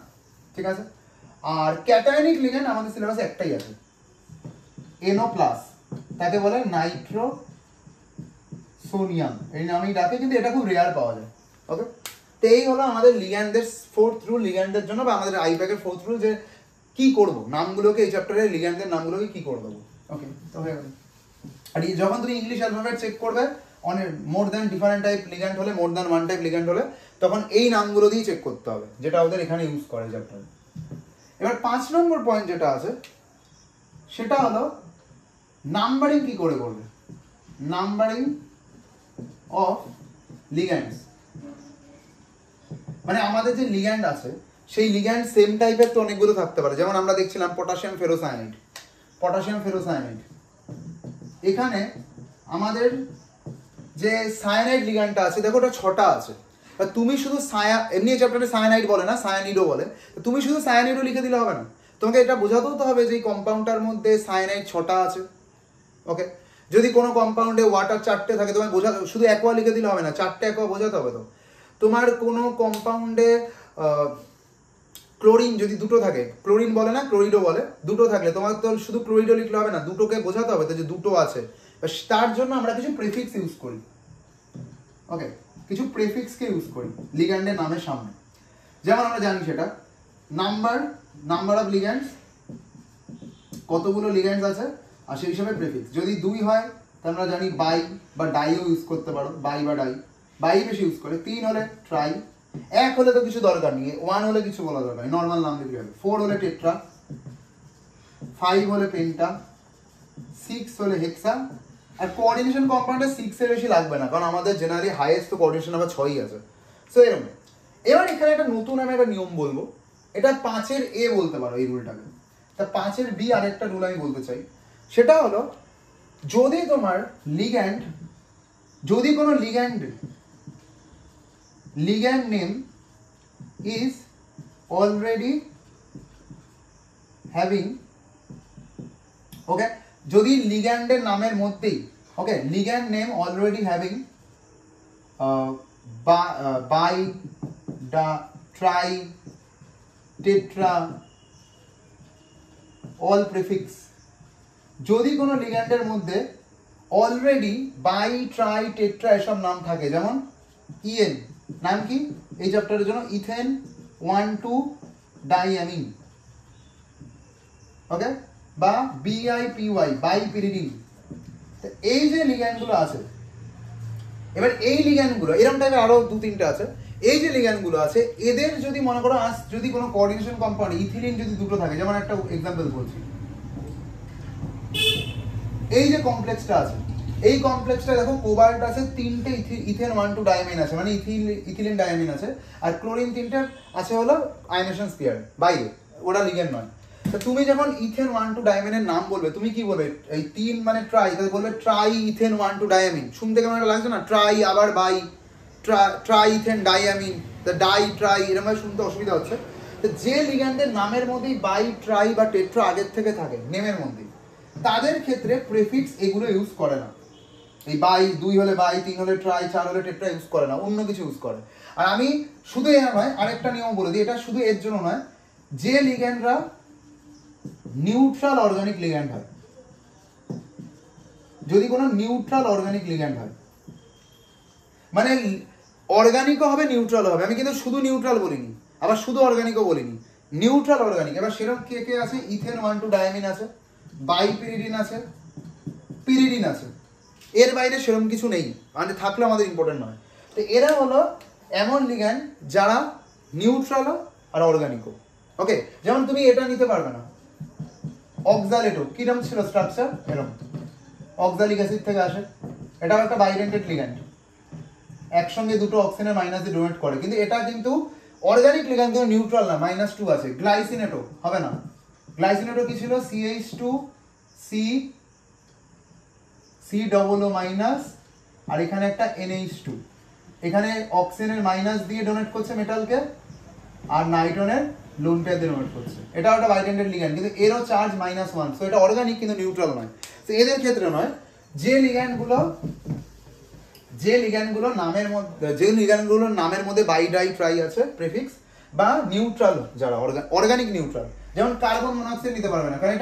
ঠিক আছে? আর ক্যাটায়নিক লিগ্যান্ড আমাদের সিলেবাসে একটাই আছে, NO+, তাকে বলে নাইট্রোসোনিয়াম, এই নামেই ডাকে, কিন্তু এটা খুব রেয়ার পাওয়া যায়, ওকে। তো এই হলো আমাদের লিগ্যান্ডের 4th রুল, লিগ্যান্ডের জন্য বা আমাদের আইপ্যাকের 4th রুল, যে কি করব নামগুলোকে, এই চ্যাপ্টারে লিগ্যান্ডের নামগুলোকে কি করে দেবো, ওকে। তো হয়ে গেল। আর যখন তুমি ইংলিশ অ্যালফাবেট চেক করবে, অনেক more than different type ligand হলে, more than one type ligand হলে, তখন এই নামগুলো দিয়ে চেক করতে হবে, যেটা ওদের এখানে ইউজ করে চ্যাপ্টারে। এবার 5 নম্বর পয়েন্ট যেটা আছে সেটা হলো নাম্বারিং কি করে করবে, নাম্বারিং অফ লিগ্যান্ডস। মানে আমাদের যে লিগ্যান্ড আছে সেই লিগ্যান্ড সেম টাইপের তো অনেকগুলো থাকতে পারে, যেমন আমরা দেখছিলাম পটাশিয়াম ফেরোসায়ানাইড, পটাশিয়াম ফেরোসায়ানাইড, এখানে আমাদের যে সায়ানাইড লিগ্যান্ডটা আছে দেখো ওটা 6টা আছে, তুমি শুধু এমনি চ্যাপ্টারে সায়ানাইড বলে না, সায়ানিডও বলে, তুমি শুধু সায়ানিডও লিখে দিলে হবে না, তোমাকে এটা বোঝাতেও তো হবে যে এই কম্পাউন্ডটার মধ্যে সায়ানাইড 6টা আছে, ওকে। যদি কোনো কম্পাউন্ডে ওয়াটার 4টে থাকে, তোমায় শুধু অ্যাকোয়া লিখে দিলে হবে না, 4টে অ্যাকোয়া বোঝাতে হবে। তো তোমার কোনো কম্পাউন্ডে ক্লোরিন যদি 2টো থাকে, ক্লোরিন বলে না ক্লোরিডও বলে, 2টো থাকলে তোমার তো শুধু ক্লোরিডও লিখলে হবে না, 2টোকে বোঝাতে হবে তো যে 2টো আছে, তার জন্য আমরা কিছু প্রিফিক্স ইউজ করি, ওকে, কিছু প্রিফিক্সকে ইউজ করি লিগ্যান্ডের নামের সামনে। যেমন আমরা জানি সেটা নাম্বার অফ লিগ্যান্ডস, কতগুলো লিগ্যান্ডস আছে, আর সেই হিসাবে প্রিফিক্স। যদি 2 হয় তাহলে আমরা জানি বাই বা ডাইও ইউজ করতে পারো, বাই বা ডাই, বাই বেশি ইউজ করে। 3 হলে ট্রাই, 1 হলে তো কিছু দরকার নেই, 1 হলে কিছু বলা দরকার নেই, নর্মাল নাম লিখলে হবে। 4 হলে টেট্রা, 5 হলে পেন্টা, 6 হলে হেক্সা, আর কোঅর্ডিনেশন কম্পাউন্ডে 6 এর বেশি লাগবে না, কারণ আমাদের জেনারেলি হাইয়েস্ট তো কোঅর্ডিনেশন আবার 6ই আছে। সো এরকম। এবার এখানে একটা নতুন আমি একটা নিয়ম বলবো, এটা 5-এর A বলতে পারো এই রুলটাকে, তা 5-এর B আরেকটা রুল আমি বলতে চাই, সেটা হলো যদি তোমার লিগ্যান্ড, যদি কোনো ligand name is already having, okay, যদি লিগ্যান্ডের নামের মধ্যেই, okay, ligand name already having bi, tri, tetra, all prefix, যদি কোনো লিগ্যান্ডের মধ্যে অলরেডি বাই, ট্রাই, টেট্রা এসব নাম থাকে, যেমন EN নাম কি এই চ্যাপ্টারের জন্য, ইথেন 1,2 ডাইঅ্যামিন, ওকে, বা BIPY বাইপিরিডিন। এই যে লিগ্যান্ডগুলো আছে, এবার এই লিগ্যান্ডগুলো এরকম টাইপের আরো 2-3টা আছে, এই যে লিগ্যান্ডগুলো আছে এদের যদি মনে করো যদি কোনো কোঅর্ডিনেশন কম্পাউন্ড ইথিলিন যদি 2টো থাকে, যেমন একটা এক্সাম্পল বলছি, এই যে কমপ্লেক্সটা আছে এই কমপ্লেক্সটা দেখো কোবাল্ট আছে 3টে ইথেন 1 2 ডায়ামিন আছে, মানে ইথিলিন ডায়ামিন আছে, আর ক্লোরিন 3টে আছে হলো আয়নেশন স্পিয়ার বাইরে, ওরা লিগ্যান্ড নয়। তো তুমি যখন ইথেন 1 2 ডায়ামিনের নাম বলবে তুমি কি বলবে? এই 3 মানে ট্রাই, তাহলে বলবে ট্রাই ইথেন 1 2 ডায়ামিন। শুনতে কেমন একটা লাগছে না? ট্রাই আবার bi, tri ethane diamine, di tri, এরকম শুনতে অসুবিধা হচ্ছে। তো যে লিগ্যান্ডের নামের মধ্যেই বাই ট্রাই বা টেট্রা আগের থেকে থাকে নেমের মধ্যেই, তাদের ক্ষেত্রে প্রেফিক্স এগুলো ইউজ করে না। এই বাই 2 হলে বাই, 3 হলে ট্রাই, 4 হলে টেট্রা ইউজ করে না, অন্য কিছু ইউজ করে। আর আমি শুধু এ নয়, আরেকটা নিয়ম বলে দিই, এটা শুধু এর জন্য নয়, যে লিগ্যান্ডরা নিউট্রাল অর্গানিক লিগ্যান্ড হয়, যদি কোনো নিউট্রাল অর্গানিক লিগ্যান্ড হয়, মানে অর্গানিকও হবে নিউট্রাল হবে, আমি কিন্তু শুধু নিউট্রাল বলিনি, আবার শুধু অর্গানিকও বলিনি, নিউট্রাল অর্গানিক। এবার সেরকম কে কে আছে? ইথেন 1 2 ডায়ামিন আছে, বাইপিরিডিন আছে, পিরিডিন আছে, এর বাইরে সেরকম কিছু নেই, মানে থাকলে আমাদের ইম্পর্টেন্ট নয়। তো এরা হলো এমন লিগ্যান্ড যারা নিউট্রালও আর অর্গানিকও। ওকে, যেমন তুমি এটা নিতে পারবে না, অক্সালেটো, কিরম ছিল স্ট্রাকচার? এরকম, অক্সালিক অ্যাসিড থেকে আসে, এটাও একটা বাইডেন্টেড লিগ্যান্ড, একসঙ্গে দুটো অক্সিজেনের মাইনাস দিয়ে ডোনেট করে, কিন্তু এটা কিন্তু অর্গানিক লিগ্যান্ড, কিন্তু নিউট্রাল না, -2 আছে। গ্লাইসিনেটো হবে না, গ্লাইসিনেটো কি ছিল? CH2 C মাইনাস, আর এখানে একটা NH2, এখানে অক্সিজেনের মাইনাস দিয়ে ডোনেট করছে মেটালকে, আর নাইট্রনের লোন পেয়ার দিয়ে ডোনেট করছে। এটাও একটা বাইডেন্টেড লিগ্যান্ড, কিন্তু এরও চার্জ -1, সো এটা অর্গানিক কিন্তু নিউট্রাল নয়। তো এদের ক্ষেত্রে নয়, যে লিগ্যান্ডগুলো নামের মধ্যে বাই ডাই ট্রাই আছে প্রেফিক্স, বা নিউট্রাল যারা অর্গানিক নিউট্রাল, যেমন কার্বন মনোক্সাইড নিতে পারবে না, কারণ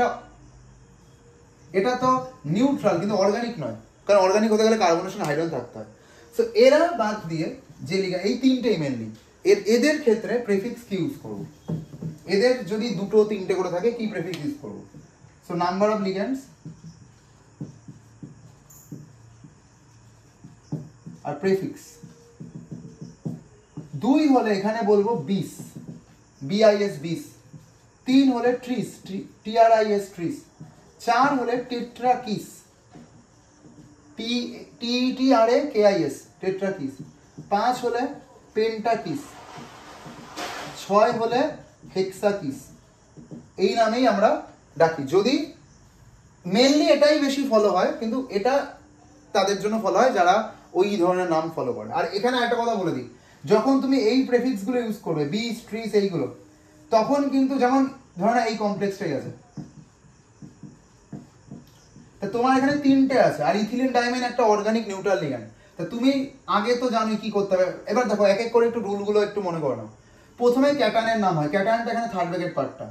এটা তো নিউট্রাল কিন্তু অর্গানিক নয়, কারণ অর্গানিক হতে গেলে কার্বনের সঙ্গে হাইড্রোজেন থাকতে হয়। সো এরা বাদ দিয়ে যে লিগ্যান্ড, এই তিনটেই মেনলি, এদের ক্ষেত্রে প্রেফিক্স কি ইউজ করবো? এদের যদি 2 3টে করে থাকে, কি প্রেফিক্স ইউজ করবো? সো নাম্বার অফ লিগ্যান্ডস আর প্রেফিক্স। 2 হলে এখানে বলবো 20, BIS 20, 3 হলে ট্রিস, TRIS ট্রিস, 4 হলে টেট্রাকিস, TETRAKIS টেট্রাকিস, 5 হলে পেন্টাকিস, 6 হলে হেক্সাকিস। এই নামেই আমরা ডাকি, যদি মেনলি এটাই বেশি ফলো হয়, কিন্তু এটা তাদের জন্য ফলো হয় যারা ওই ধরনের নাম ফলো করে। আর এখানে একটা কথা বলে দিই, যখন তুমি এই প্রেফিক্সগুলো ইউজ করবে, বিস ট্রিস এইগুলো, তখন কিন্তু যেমন ধরো না এই কমপ্লেক্সটাই আছে, তা তোমার এখানে 3টে আছে, আর ইথিলিন ডায়ামিন একটা অর্গানিক নিউট্রাল লিগ্যান্ড। তা তুমি আগে তো জানোই কি করতে হবে। এবার দেখো এক এক করে একটু রুলগুলো একটু মনে করো না। প্রথমে ক্যাটায়নের নাম হয়, ক্যাটায়নটা এখানে থার্ড ব্র্যাকেট পার্টটা,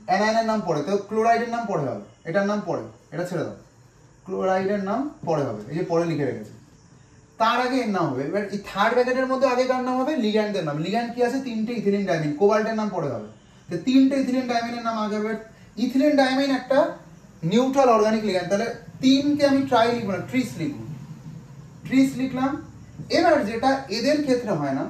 অ্যানায়নের নাম পড়ে, তো ক্লোরাইডের নাম পরে হবে, এটার নাম পরে, এটা ছেড়ে দাও, ক্লোরাইডের নাম পরে হবে, এই যে পরে লিখে রেখেছে, তার আগে এর নাম হবে। এবার এই থার্ড ব্র্যাকেটের মধ্যে আগে কার নাম হবে? লিগ্যান্ডের নাম। লিগ্যান্ড কি আছে? 3টে ইথিলিন ডায়ামিন, কোবাল্টের নাম পরে হবে, তো 3টে ইথিলিন ডায়ামিনের নাম আগে হবে। ইথিলিন ডায়ামিন একটা নিউট্রাল অর্গানিক লিগ্যান্ড, তাহলে 3কে আমি ট্রাই লিখবো না, ট্রিস লিখবো, ট্রিস লিখলাম। এবার যেটা এদের ক্ষেত্রে হয় না,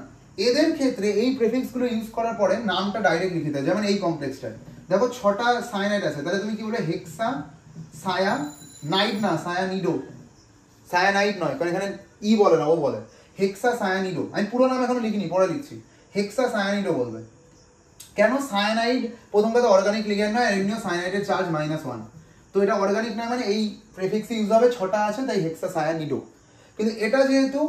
এদের ক্ষেত্রে এই প্রেফিক্সগুলো ইউজ করার পরে নামটা ডাইরেক্ট লিখে দেয়। যেমন এই কমপ্লেক্সটায় দেখো 6টা সায়ানাইড আছে, তাহলে তুমি কি বলবে? হেক্সা সায়ানাইড, না সায়ানিডো, সায়ানাইড নয়, কারণ এখানে ই বলে না, ও বলে হেক্সা সায়ানিডো। আমি পুরো নাম এখনো লিখিনি, পরে লিখছি, হেক্সা সায়ানিডো বলবে। কেন? সায়ানাইড প্রথম কথা অর্গানিক লিগ্যান্ড নয়, এমনিও সায়ানাইডের চার্জ -1, তো এটা অর্গানিক নয়, মানে এই প্রেফিক্স ইউজ হবে, 6টা আছে তাই হেক্সা সায়ানিডো। কিন্তু এটা যেহেতু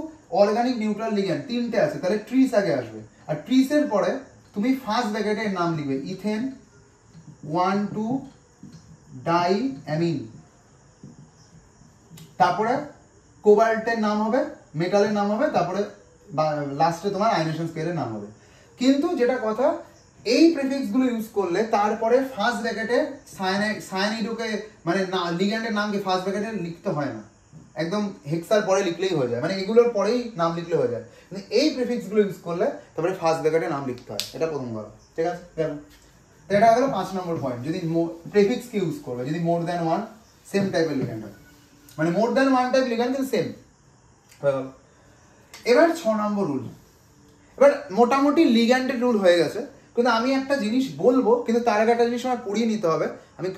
অর্গানিক নিউট্রাল লিগ্যান্ড, 3টে আছে, তাহলে ট্রিস আগে আসবে, আর ট্রিসের পরে তুমি ফার্স্ট ব্র্যাকেটের নাম লিখবে ইথেন 1 2 ডাইঅ্যামিন, তারপরে কোবাল্টের নাম হবে, মেটালের নাম হবে, তারপরে লাস্টে তোমার আয়নেশন স্কেলের নাম হবে। কিন্তু যেটা কথা, এই প্রেফিক্সগুলো ইউজ করলে তারপরে ফার্স্ট ব্র্যাকেটে সায়ানিডোকে মানে লিগ্যান্ডের নামকে ফার্স্ট ব্র্যাকেটে লিখতে হয় না, একদম হেক্সার পরে লিখলেই হয়ে যায়, মানে এগুলোর পরেই নাম লিখলে হয়ে যায়। কিন্তু এই প্রেফিক্সগুলো ইউজ করলে তারপরে ফার্স্ট ব্র্যাকেটে নাম লিখতে হয়, এটা প্রথম কথা, ঠিক আছে? গেল, তো এটা হলো 5 নম্বর পয়েন্ট। যদি প্রেফিক্সকে ইউজ করবে, যদি মোর দ্যান 1 সেম টাইপের লিগ্যান্ড হয়, মানে মোর দ্যান 1 টাইপ লিগ্যান্ড কিন্তু সেম। এবার 6 নম্বর রুল। এবার মোটামুটি লিগ্যান্ডের রুল হয়ে গেছে, কিন্তু আমি একটা জিনিস বলবো, কিন্তু তার আগে একটা জিনিস আমার পড়িয়ে নিতে হবে। আমি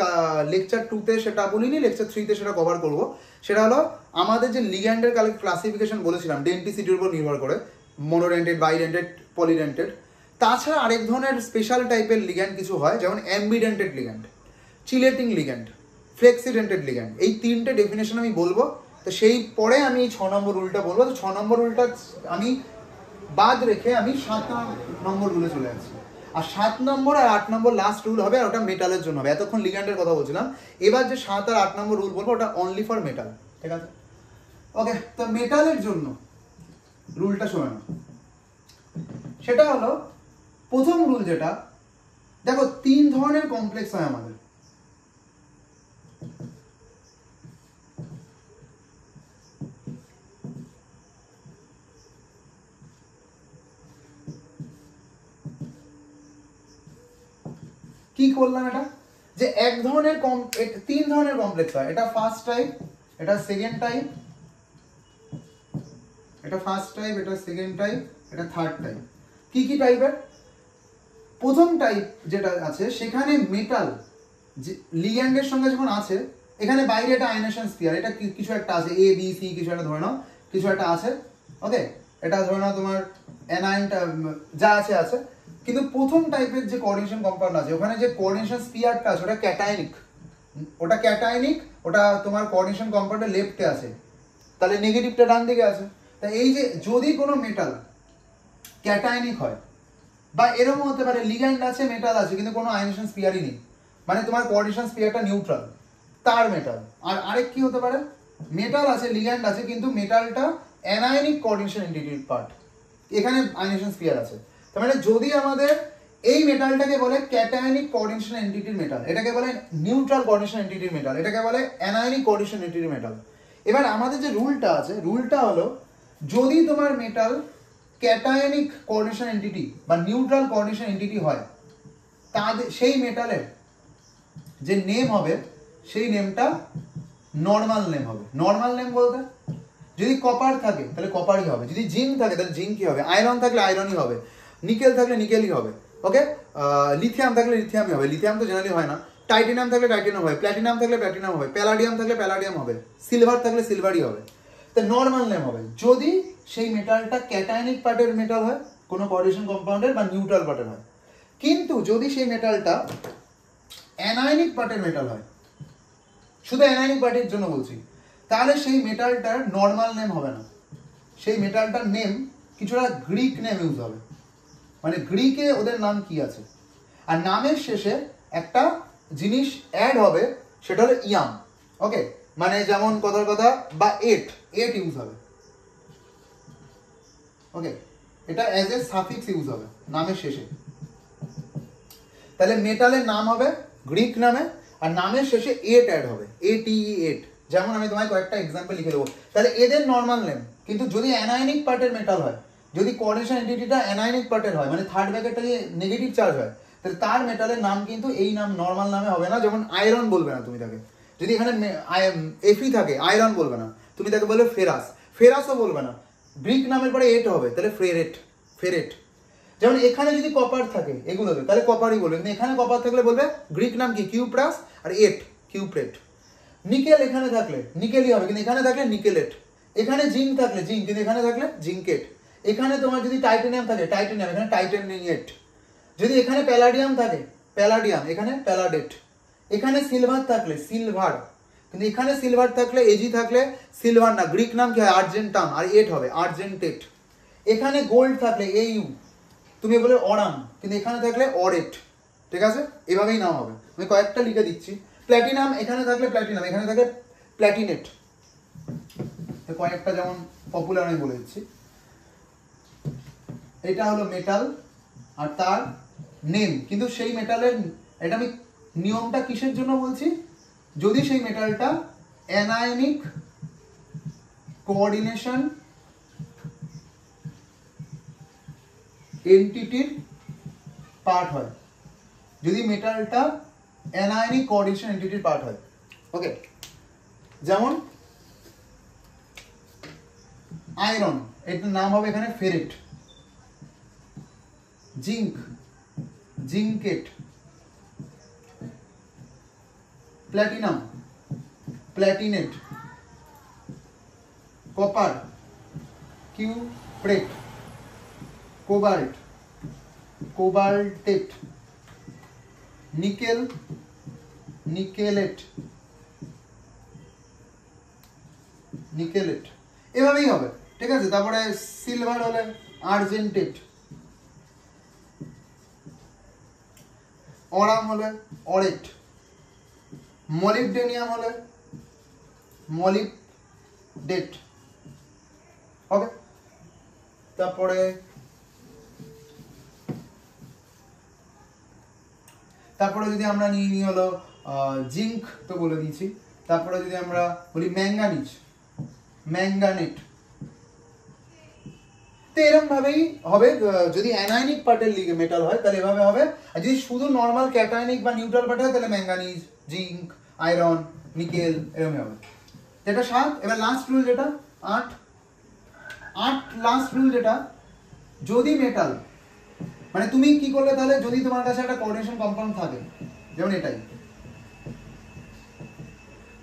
লেকচার 2তে সেটা বলিনি, লেকচার 3তে সেটা কভার করবো। সেটা হলো আমাদের যে লিগ্যান্ডের ক্লাসিফিকেশন বলেছিলাম ডেন্টিসিটির উপর নির্ভর করে, মোনোডেন্টেড, বাইডেন্টেড, পলিডেন্টেড, তাছাড়া আরেক ধরনের স্পেশাল টাইপের লিগ্যান্ড কিছু হয়, যেমন অ্যাম্বিডেন্টেড লিগ্যান্ড, চিলেটিং লিগ্যান্ড, ফ্লেক্সিডেন্টেড লিগ্যান্ড। এই তিনটে ডেফিনেশন আমি বলবো, তো সেই পরে আমি এই 6 নম্বর রুলটা বলবো। তো 6 নম্বর রুলটা আমি বাদ রেখে আমি 7 নম্বর রুলে চলে আসছি। আর 7 নম্বর আর 8 নম্বর লাস্ট রুল হবে, আর ওটা মেটালের জন্য হবে। এতক্ষণ লিগ্যান্ডের কথা বলছিলাম, এবার যে 7 আর 8 নম্বর রুল বলবো ওটা অনলি ফর মেটাল, ঠিক আছে? ওকে, তো মেটালের জন্য রুলটা শোনো না, সেটা হলো প্রথম রুল যেটা, দেখো 3 ধরনের কমপ্লেক্স হয় আমাদের। কি করলাম এটা, যে এক ধরনের 3 ধরনের কমপ্লেক্স হয়। এটা ফার্স্ট টাইপ, এটা সেকেন্ড টাইপ, এটা ফার্স্ট টাইপ, এটা সেকেন্ড টাইপ, এটা থার্ড টাইপ। কি কি টাইপের? প্রথম টাইপ যেটা আছে সেখানে মেটাল যে লিগ্যান্ডের সঙ্গে যখন আছে, এখানে বাইরে এটা আয়নেশন স্ফিয়ার, এটা কিছু একটা আছে, এ বি সি কিছু একটা ধরে নাও, কিছু একটা আছে, ওকে? এটা ধরে নাও তোমার অ্যানায়নটা যা আছে আছে। কিন্তু প্রথম টাইপের যে কোঅর্ডিনেশন কম্পাউন্ড আছে, ওখানে যে কোঅর্ডিনেশন স্ফিয়ারটা আছে ওটা ক্যাটায়নিক, ওটা ক্যাটায়নিক, ওটা তোমার কোঅর্ডিনেশন কম্পাউন্ডের লেফটে আছে, তাহলে নেগেটিভটা ডান দিকে আছে। তাই এই যে যদি কোনো মেটাল ক্যাটায়নিক হয়, বা এরকম হতে পারে লিগ্যান্ড আছে, মেটাল আছে, কিন্তু কোনো আয়নেশন স্ফিয়ারই নেই, মানে তোমার কোঅর্ডিনেশন স্ফিয়ারটা নিউট্রাল, তার মেটাল। আর আরেক কি হতে পারে, মেটাল আছে, লিগ্যান্ড আছে, কিন্তু মেটালটা অ্যানায়নিক কোঅর্ডিনেশন এন্টিটির পার্ট, এখানে আয়নেশন স্ফিয়ার আছে। তার মানে যদি আমাদের এই মেটালটাকে বলে ক্যাটায়নিক কোঅর্ডিনেশন এন্টিটির মেটাল, এটাকে বলে নিউট্রাল কোঅর্ডিনেশন এন্টিটির মেটাল, এটাকে বলে অ্যানায়নিক কোঅর্ডিনেশন এন্টিটির মেটাল। এবার আমাদের যে রুলটা আছে, রুলটা হলো যদি তোমার মেটাল ক্যাটায়নিক কোঅর্ডিনেশন এন্টিটি বা নিউট্রাল কোঅর্ডিনেশন এন্টিটি হয়, তাদের সেই মেটালের যে নেম হবে সেই নেমটা নর্মাল নেম হবে। নর্মাল নেম বলতে যদি কপার থাকে তাহলে কপারই হবে, যদি জিঙ্ক থাকে তাহলে জিঙ্কই হবে, আয়রন থাকলে আয়রনই হবে, নিকেল থাকলে নিকেলই হবে, ওকে? লিথিয়াম থাকলে লিথিয়ামই হবে, লিথিয়াম তো জেনারেলি হয় না, টাইটেনিয়াম থাকলে টাইটেনিয়াম হবে, প্ল্যাটিনাম থাকলে প্ল্যাটিনাম হবে, প্যালাডিয়াম থাকলে প্যালাডিয়াম হবে, সিলভার থাকলে সিলভারই হবে। তো নর্মাল নেম হবে যদি সেই মেটালটা ক্যাটায়নিক পার্টের মেটাল হয়, কোনো কোঅর্ডিনেশন কম্পাউন্ডের, বা নিউট্রাল পার্টের হয়। কিন্তু যদি সেই মেটালটা অ্যানায়নিক পার্টের মেটাল হয়, শুধু অ্যানায়নিক পার্টের জন্য বলছি, তাহলে সেই মেটালটার নর্মাল নেম হবে না, সেই মেটালটার নেম কিছুটা গ্রিক নেম ইউজ হবে। মানে গ্রিকে ওদের নাম কি আছে, আর নামের শেষে একটা জিনিস অ্যাড হবে, সেটা হলো ইয়াম, ওকে? মানে যেমন কথার কথা, বা এট ইউজ হবে, ওকে? এটা অ্যাজ এ সাফিক্স ইউজ হবে নামের শেষে। তাহলে মেটালের নাম হবে গ্রিক নামে, আর নামের শেষে এট অ্যাড হবে, এট। যেমন আমি তোমায় কয়েকটা এক্সাম্পল লিখে দেবো। তাহলে এদের নর্মাল নেম, কিন্তু যদি অ্যানায়নিক পার্টের মেটাল হয়, যদি কোঅর্ডিনেশন এন্টিটিটা অ্যানায়নিক পার্টের হয়, মানে থার্ড ব্র্যাকেটটা যে নেগেটিভ চার্জ হয়, তাহলে তার মেটালের নাম কিন্তু এই নাম নর্মাল নামে হবে না। যেমন আয়রন বলবে না তুমি তাকে, যদি এখানে এফি থাকে আয়রন বলবে না, তুমি তাকে বলবে ফেরাসও বলবে না, গ্রিক নামের পরে এট হবে, তাহলে ফেরেট। যেমন এখানে যদি কপার থাকে এগুলোতে, তাহলে কপারই বলবে, কিন্তু এখানে কপার থাকলে বলবে গ্রিক নাম কি, কিউপ্রাস, আর এট কিউপ্রেট। নিকেল এখানে থাকলে নিকেলই হবে, কিন্তু এখানে থাকলে নিকেলেট। এখানে জিঙ্ক থাকলে জিঙ্ক, কিন্তু এখানে থাকলে জিঙ্কেট। এখানে তোমার যদি টাইটেনিয়াম থাকে টাইটেনিয়াম, এখানে টাইটেনিয়েট। যদি এখানে প্যালাডিয়াম থাকে প্যালাডিয়াম, এখানে প্যালাডেট। এখানে সিলভার থাকলে সিলভার, কিন্তু এখানে সিলভার থাকলে এজি থাকলে সিলভার না, গ্রিক নাম কি হয়, আর্জেন্টাম, আর এট হবে আর্জেন্টেট। এখানে গোল্ড থাকলে এইউ, তুমি বলে অরাম, কিন্তু এখানে থাকলে অরেট, ঠিক আছে? এভাবেই নাম হবে। আমি কয়েকটা লিখে দিচ্ছি। প্ল্যাটিনাম এখানে থাকলে প্ল্যাটিনাম, এখানে থাকলে প্ল্যাটিনেট। কয়েকটা যেমন পপুলার আমি বলে দিচ্ছি। এটা হলো মেটাল আর তার নেম, কিন্তু সেই মেটালের, এটা আমি নিয়মটা কিসের জন্য বলছি, যদি সেই মেটালটা অ্যানায়নিক কোঅর্ডিনেশন এন্টিটির পার্ট হয়, যদি মেটালটা অ্যানায়নিক কোঅর্ডিনেশন এন্টিটির পার্ট হয়, ওকে? যেমন আয়রন, এটার নাম হবে এখানে ferrate, zinc zincate, platinum platinate, copper, cuprate, cobalt, cobaltate, nickel, nickelate, nickelate, এভাবেই হবে, ঠিক আছে। তারপরে সিলভার হলে আর্জেন্টেট, অরাম হলে অরেট, মলিবডেনিয়াম হলে মলিবডেট, ওকে। তারপরে যদি আমরা নিই হলো জিঙ্ক, তো বলে দিয়েছি। তারপরে যদি আমরা বলি ম্যাঙ্গানিজ, ম্যাঙ্গানেট। তো এরকম ভাবেই হবে। যদি অ্যানায়নিক পার্টের মেটাল হয় তাহলে এভাবে হবে, আর যদি শুধু নর্মাল ক্যাটায়নিক বা নিউট্রাল পার্ট হয় তাহলে ম্যাঙ্গানিজ, জিঙ্ক, আয়রন, নিকেল, এরকম হবে। যেটা 7। এবার লাস্ট রুল যেটা 8, লাস্ট রুল যেটা, যদি মেটাল, মানে তুমি কি করলে তাহলে, যদি তোমার কাছে একটা কোঅর্ডিনেশন কম্পাউন্ড থাকে, যেমন এটাই,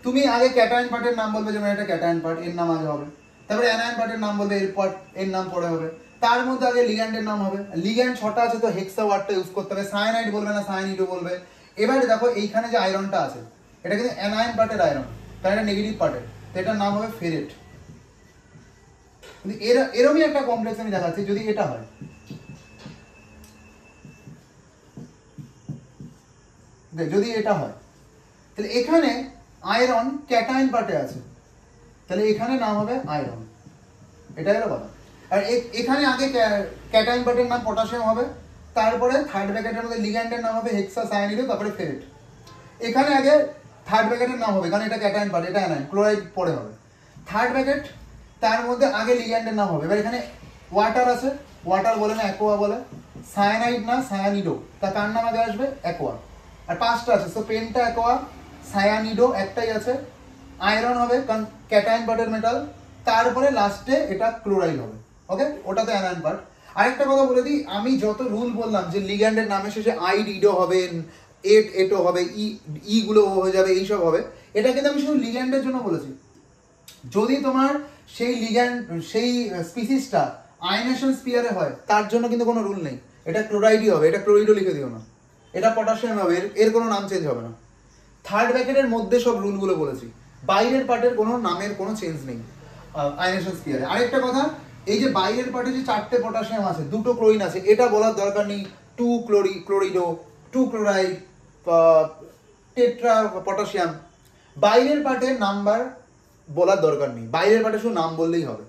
তুমি আগে ক্যাটায়ন পার্টের নাম বলবে, যেমন এটা ক্যাটায়ন পার্ট, এর নাম আগে হবে। তারপরে অ্যানায়ন পার্টের নাম বলবে, এর নাম পরে হবে। তার মধ্যে আগে লিগ্যান্ডের নাম হবে। লিগ্যান্ড 6টা আছে, তো হেক্সা ওয়ার্ডটা ইউজ করতে হবে। সায়ানাইড বলবে না, সায়ানিডও বলবে। এবারে দেখো এইখানে যে আয়রনটা আছে, এটা কিন্তু অ্যানায়ন পার্টের আয়রন, তার এটা নেগেটিভ পার্টের, তো এটার নাম হবে ফেরেট। কিন্তু এরমই একটা কমপ্লেক্স আমি দেখাচ্ছি, যদি এটা হয়, যদি এটা হয়, তাহলে এখানে আয়রন ক্যাটায়ন পার্টে আছে, তাহলে এখানে নাম হবে আয়রন। এটা হলো কথা। আর এখানে আগে ক্যাটায়ন পার্টের নাম পটাশিয়াম হবে, তারপরে থার্ড ব্র্যাকেটের মধ্যে লিগ্যান্ডের নাম হবে হেক্সা সায়ানিড, তারপরে ফেরেট। এখানে আগে থার্ড ব্র্যাকেটের নাম হবে, কারণ এটা ক্যাটায়ন পার্ট, এটা অ্যানায়ন, ক্লোরাইড পরে হবে। থার্ড ব্র্যাকেট, তার মধ্যে আগে লিগ্যান্ডের নাম হবে। এবার এখানে ওয়াটার আছে, ওয়াটার বলে না, অ্যাকোয়া বলে। সায়ানাইড না, সায়ানিডো, তা কার নাম আগে আসবে? অ্যাকোয়া। আর 5টা আছে, সো পেন্টা অ্যাকোয়া, সায়ানিডো একটাই আছে। আয়রন হবে, কারণ ক্যাটায়ন পার্টের মেটাল। তারপরে লাস্টে এটা ক্লোরাইড হবে, ওকে, ওটা তো অ্যানায়ন পার্ট। আরেকটা কথা বলে দিই, আমি যত রুল বললাম যে লিগ্যান্ডের নামের শেষে আইড ইডো হবে, এটো হবে, ই গুলো হয়ে যাবে, এইসব হবে, এটা কিন্তু আমি শুধু লিগ্যান্ডের জন্য বলেছি। যদি তোমার সেই লিগ্যান্ড, সেই স্পিসিসটা আয়নেশন স্পিয়ারে হয়, তার জন্য কিন্তু কোনো রুল নেই, এটা ক্লোরাইডই হবে, এটা ক্লোরাইডও লিখে দিও না, এটা পটাশিয়াম হবে, এর কোনো নাম চেঞ্জ হবে না। থার্ড ব্র্যাকেটের মধ্যে সব রুলগুলো বলেছি, বাইরের পার্টের কোনো নামের কোনো চেঞ্জ নেই আয়নেশন স্পিয়ারে। আরেকটা কথা, এই যে বাইরের পার্টে যে 4টে পটাশিয়াম আছে, 2টো ক্লোরিন আছে, এটা বলার দরকার নেই 2 ক্লোরিডো, 2 ক্লোরাইড, টেট্রা পটাশিয়াম। বাইরের পার্টের নাম্বার বলার দরকার নেই, বাইরের পার্টে শুধু নাম বললেই হবে।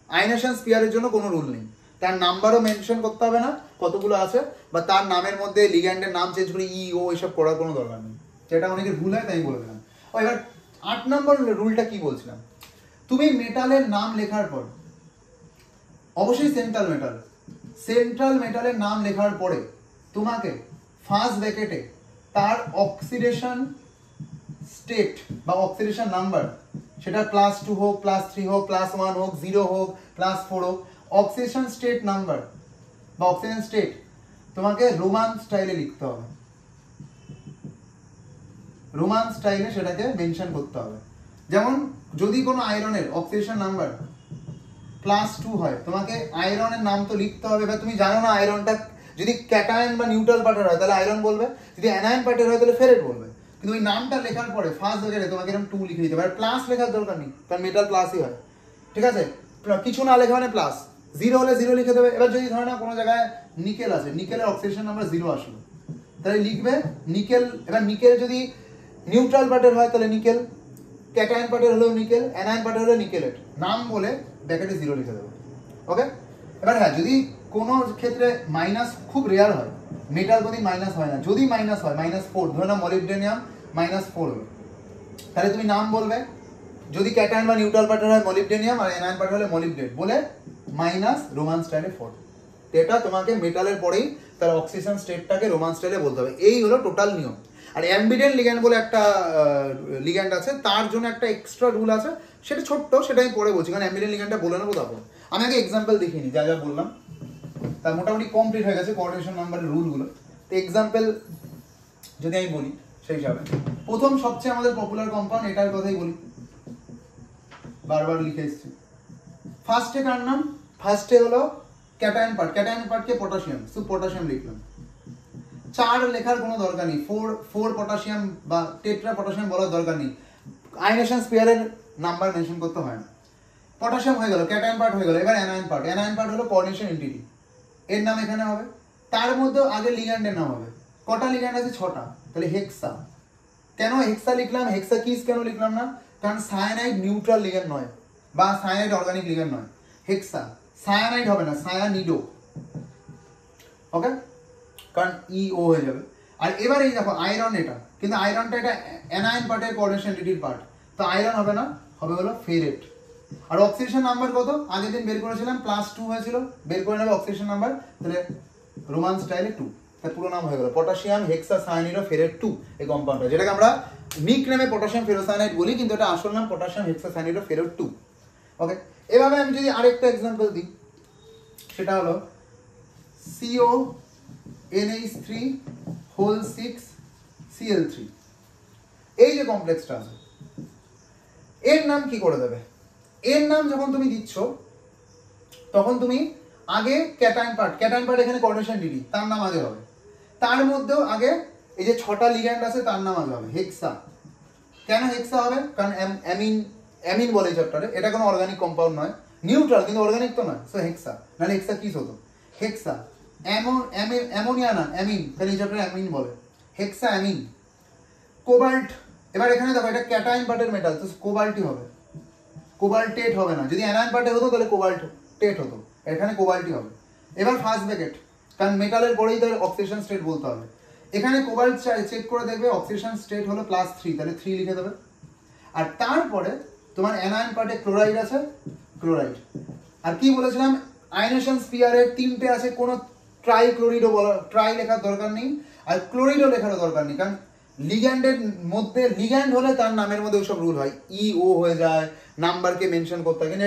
আয়নেশন স্পিয়ারের জন্য কোনো রুল নেই, তার নাম্বারও মেনশন করতে হবে না কতগুলো আছে, বা তার নামের মধ্যে লিগ্যান্ডের নাম চেঞ্জ করে ই ও এসব করার কোনো দরকার নেই। যেটা অনেকের ভুল হয়, তাই আমি বলে দিলাম। এবার 8 নম্বর রুলটা কি বলছিলাম, তুমি মেটালের নাম লেখার পর, অবশ্যই সেন্ট্রাল মেটালের নাম লেখার পরে তোমাকে ফার্স্ট ব্র্যাকেটে তার অক্সিডেশন স্টেট বা অক্সিডেশন নাম্বার, সেটা +2 হোক, +3 হোক, +1 হোক, 0 হোক, +4 হোক, অক্সিডেশন স্টেট নাম্বার বা অক্সিজেন স্টেট তোমাকে রোমান স্টাইলে লিখতে হবে। রোমান স্টাইলে সেটাকে মেনশন করতে হবে। যেমন যদি কোনো আয়রনের অক্সিডেশন নাম্বার +2 হয়, তোমাকে আয়রনের নাম তো লিখতে হবে। এবার তুমি জানো না আয়রনটা যদি ক্যাটায়ন বা নিউট্রাল পার্টের হয় তাহলে আয়রন বলবে, যদি অ্যানায়ন পার্টের হয় তাহলে ফেরেট বলবে। কিন্তু ওই নামটা লেখার পরে ফার্স্ট ব্র্যাকেটে তোমাকে এরকম 2 লিখে দিতে হবে। আর প্লাস লেখার দরকার নেই, কারণ মেটাল প্লাসই হয়, ঠিক আছে। কিছু না লেখা মানে প্লাস, 0 হলে 0 লিখে দেবে। এবার যদি ধরে না কোনো জায়গায় নিকেল আছে, নিকেলের অক্সিডেশন নাম্বার 0 আসলো, তাহলে লিখবে নিকেল। এবার নিকেল যদি নিউট্রাল পার্টের হয় তাহলে নিকেল, ক্যাটায়ন পার্টের হলেও নিকেল, অ্যানায়ন পার্টের হলেও নিকেলেট, নাম বলে ব্র্যাকেটে 0 লিখে দেবে, ওকে। এবার হ্যাঁ, যদি কোনো ক্ষেত্রে মাইনাস খুব রেয়ার হয়, মেটাল কোনদিন মাইনাস হয় না, যদি মাইনাস হয় -4, ধরে নাও মলিবডেনিয়াম -4 হলো, তাহলে তুমি নাম বলবে। যদি ক্যাটায়ন বা নিউট্রাল পার্টের হয় মলিবডেনিয়াম, আর অ্যানায়ন পার্টের হলে মলিবডেট বলে মাইনাস রোমান স্টাইলে 4। এটা তোমাকে মেটালের পরেই তার অক্সিডেশন স্টেটটাকে রোমান স্টাইলে বলতে হবে। এই হলো টোটাল নিয়ম। আর অ্যাম্বিডেন্ট লিগ্যান্ড বলে একটা লিগ্যান্ড আছে, তার জন্য একটা এক্সট্রা রুল আছে, সেটা ছোট্ট, সেটা আমি পরে বলছি, কারণ অ্যাম্বিডেন্ট লিগ্যান্ডটা বলে নেবো তারপর। আমি আগে এক্সাম্পল দেখিয়ে নিই, যা যা বললাম তার মোটামুটি কমপ্লিট হয়ে গেছে কোঅর্ডিনেশন নাম্বারের রুলগুলো। তো এক্সাম্পল যদি আমি বলি সেই হিসাবে, প্রথম সবচেয়ে আমাদের পপুলার কম্পাউন্ড, এটার কথাই বলি, বারবার লিখে এসেছি, ফার্স্টে কার নাম, ফার্স্টে হলো ক্যাটায়ন পার্টকে পটাশিয়াম, শুধু পটাশিয়াম লিখলাম। 4 লেখার কোনো দরকার নেই, 4 পটাশিয়াম বা টেট্রা পটাশিয়াম বলার দরকার নেই, আয়নেশন স্পেয়ারের নাম্বার মেনশন করতে হয় না। পটাশিয়াম হয়ে গেল, ক্যাটায়ন পার্ট হয়ে গেল, এবার অ্যানায়ন পার্ট হলো কোঅর্ডিনেশন এন্টিটি, এর নাম এখানে হবে। তার মধ্যে আগে লিগ্যান্ডের নাম হবে। কটা লিগ্যান্ড আছে? 6টা। তাহলে হেক্সা। কেন হেক্সা লিখলাম, হেক্সা কিস কেন লিখলাম না? কারণ সায়ানাইড নিউট্রাল লিগ্যান্ড নয় বা সায়ানাইড অর্গানিক লিগ্যান্ড নয়। হেক্সা, সায়ানাইড হবে না, সায়ানিডো। ওকে, কারণ ইও হয়ে যাবে। আর এবার এই দেখো আয়রন, এটা কিন্তু আয়রনটা এটা অ্যানায়ন পার্টের কোঅর্ডিনেশন এন্টিটির পার্ট, তো আয়রন হবে না, হবে হলো ফেরেট। আর অক্সিডেশন নাম্বার কত? আগের দিন বের করেছিলাম, +2 হয়েছিল, বের করে নেবে অক্সিডেশন নাম্বার। তাহলে রোমান স্টাইলে 2, তার পুরো নাম হয়ে গেল পটাশিয়াম হেক্সা সায়ানিডো ফেরেট 2, এই কম্পাউন্ডটা, যেটাকে আমরা নিক নেমে পটাশিয়াম ফেরোসায়ানাইড বলি, কিন্তু এটা আসল নাম পটাশিয়াম হেক্সা সায়ানিডো ফেরেট 2। ওকে, এভাবে আমি যদি আরেকটা এক্সাম্পল দিই, সেটা হলো CONH3(6)Cl3। এই যে কমপ্লেক্সটা আছে, এর নাম কি করে দেবে? এর নাম যখন তুমি দিচ্ছ তখন তুমি আগে ক্যাটায়ন পার্ট এখানে কোঅর্ডিনেশন এন্টিটি, তার নাম আগে হবে। তার মধ্যেও আগে এই যে 6টা লিগ্যান্ড আছে তার নাম আগে হবে, হেক্সা। কেন হেক্সা হবে? কারণ অ্যামিন বলে এই চ্যাপ্টারে, এটা কোনো অর্গানিক কম্পাউন্ড নয়, নিউট্রাল কিন্তু অর্গানিক তো নয়, সো হেক্সা। নাহলে হেক্সা কিস হতো, হেক্সা। অ্যামোনিয়া না, অ্যামিন, তাহলে এই চ্যাপ্টারে অ্যামিন বলে, হেক্সা অ্যামিন। কোবাল্ট, এবার এখানে দেখো এটা ক্যাটায়ন পার্টের মেটাল, তো কোবাল্টই হবে, কোবাল্টেট হবে না। যদি অ্যানায়ন পার্টে হতো তাহলে কোবাল্টেট হতো, এখানে কোবাল্টই হবে। এবার ফার্স্ট ব্র্যাকেট, কারণ মেটালের পরেই তার অক্সিডেশন স্টেট বলতে হবে। এখানে কোবাল্ট চেক করে দেখবে অক্সিডেশন স্টেট হলো +3, তাহলে 3 লিখে দেবে। আর তারপরে তোমার অ্যানায়ন পার্টে ক্লোরাইড আছে, ক্লোরাইড। আর কি বলেছিলাম, আয়নেশন স্পিয়ারের 3টে আছে, কোনো ট্রাইক্লোরিডও বলা, ট্রাই লেখার দরকার নেই, আর ক্লোরিডও লেখারও দরকার নেই, কারণ লিগ্যান্ডের মধ্যে লিগ্যান্ড হলে তার নামের মধ্যে ওইসব রুল হয়, ইও হয়ে যায়, নাম্বারকে মেনশন করতে হয়, কিন্তু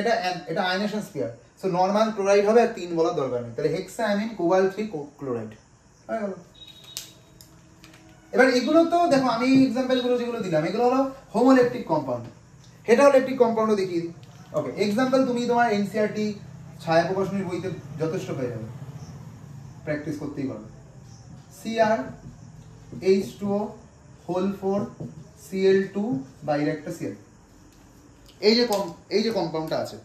এটা আয়নেশন স্পিয়ার, সো নর্মাল ক্লোরাইড হবে, আর 3 বলার দরকার নেই। তাহলে হেক্সা অ্যামিন কোবাল্ট 3 ক্লোরাইড হয়ে গেল। এবার এগুলো তো দেখো, আমি এক্সাম্পলগুলো যেগুলো দিলাম এগুলো হলো হোমোলেকট্রিক কম্পাউন্ড, হেটারোলেকট্রিক কম্পাউন্ডও দেখিয়ে দিই। ওকে, এক্সাম্পল তুমি তোমার এনসিইআরটি ছায়া প্রকাশনীর বইতে যথেষ্ট পেয়ে যাবে, প্র্যাকটিস করতেই পারবে। CrH2O4 Cl2 বাইরে একটা Cl, এই যে কম্পাউন্ডটা আছে,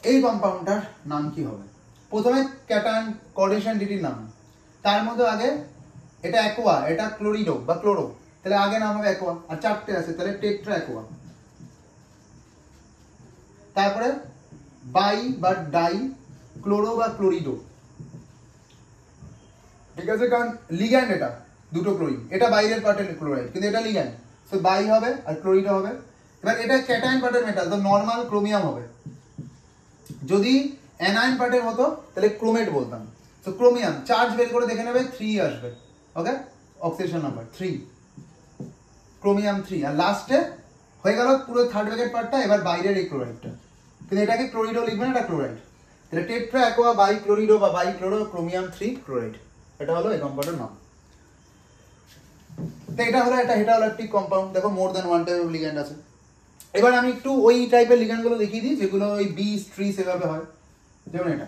এই কম্পাউন্ডটার নাম কি হবে? প্রথমে ক্যাটায়ন কোঅর্ডিনেশন এন্টিটির নাম, তার মধ্যে আগে এটা অ্যাকোয়া, এটা ক্লোরিডো বা ক্লোরো, তাহলে আগে নাম হবে অ্যাকোয়া। আর 4টে আছে, তাহলে টেট্রা অ্যাকোয়া। তারপরে বাই বা ডাই ক্লোরো বা ক্লোরিডো, ঠিক আছে, কারণ লিগ্যান্ড এটা দুটো ক্লোরিন, এটা বাইরের পার্টের ক্লোরাইড কিন্তু এটা লিগ্যান্ড, সো বাই হবে আর ক্লোরিডো হবে। এবার এটা ক্যাটায়ন পার্টের মেটাল, তো নর্মাল ক্রোমিয়াম হবে। যদি অ্যানায়ন পার্টের হতো তাহলে ক্রোমেট বলতাম, তো ক্রোমিয়াম। চার্জ বের করে দেখে নেবে, 3 আসবে। ওকে, অক্সিডেশন নাম্বার 3, ক্রোমিয়াম 3। আর লাস্টে হয়ে গেল পুরো থার্ড ব্র্যাকেট পার্টটা, এবার বাইরের এই ক্লোরাইডটা, কিন্তু এটাকে ক্লোরিডো লিখবে না, এটা ক্লোরাইড। তাহলে টেট্রা অ্যাকোয়া বাই ক্লোরিডো বা বাই ক্লোরো ক্রোমিয়াম 3 ক্লোরাইড, এটা হলো এই কম্পাউন্ডের নাম। তো এটা হলো একটা হেটারোলেকট্রিক কম্পাউন্ড। দেখো more than 1 type of ligand আছে। এবার আমি একটু ওই টাইপের লিগ্যান্ডগুলো দেখিয়ে দিই যেগুলো ওই বিস ট্রিস এভাবে হয়, যেমন এটা।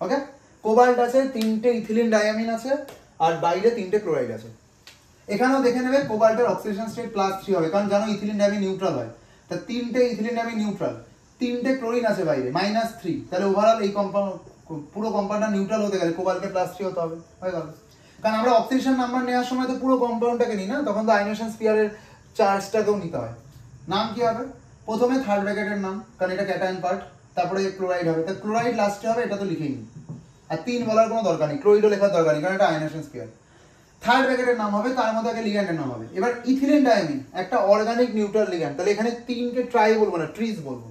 ওকে, কোবাল্ট আছে, 3টে ইথিলিন ডায়ামিন আছে, আর বাইরে 3টে ক্লোরাইড আছে। এখানেও দেখে নেবে কোবাল্টের অক্সিডেশন স্টেট +3 হবে, কারণ জানো ইথিলিন ডায়ামিন নিউট্রাল হয়, তা 3টে ইথিলিন ডায়ামিন নিউট্রাল, 3টে ক্লোরিন আছে বাইরে -3, তাহলে ওভারঅল এই কম্পাউন্ড পুরো কম্পাউন্ডটা নিউট্রাল হতে গেলে কোবাল্টে +3 হতে হবে, হয়ে গেল। কারণ আমরা অক্সিডেশন নাম্বার নেওয়ার সময় তো পুরো কম্পাউন্ডটাকে নিই না, তখন তো আয়নেশন স্পিয়ারের চার্জটাকেও নিতে হয়। নাম কি হবে? প্রথমে থার্ড ব্র্যাকেটের নাম, কারণ এটা ক্যাটায়ন পার্ট, তারপরে ক্লোরাইড হবে, তা ক্লোরাইড লাস্টে হবে, এটা তো লিখেই নি। আর 3 বলার কোনো দরকার নেই, ক্লোরিডও লেখার দরকার নেই, কারণ এটা আয়নেশন স্পিয়ার। থার্ড ব্র্যাকেটের নাম হবে, তার মধ্যে আগে লিগ্যান্ডের নাম হবে। এবার ইথিলিন ডায়ামিন একটা অর্গানিক নিউট্রাল লিগ্যান্ড, তাহলে এখানে 3কে ট্রাই বলবো না, ট্রিজ বলবো।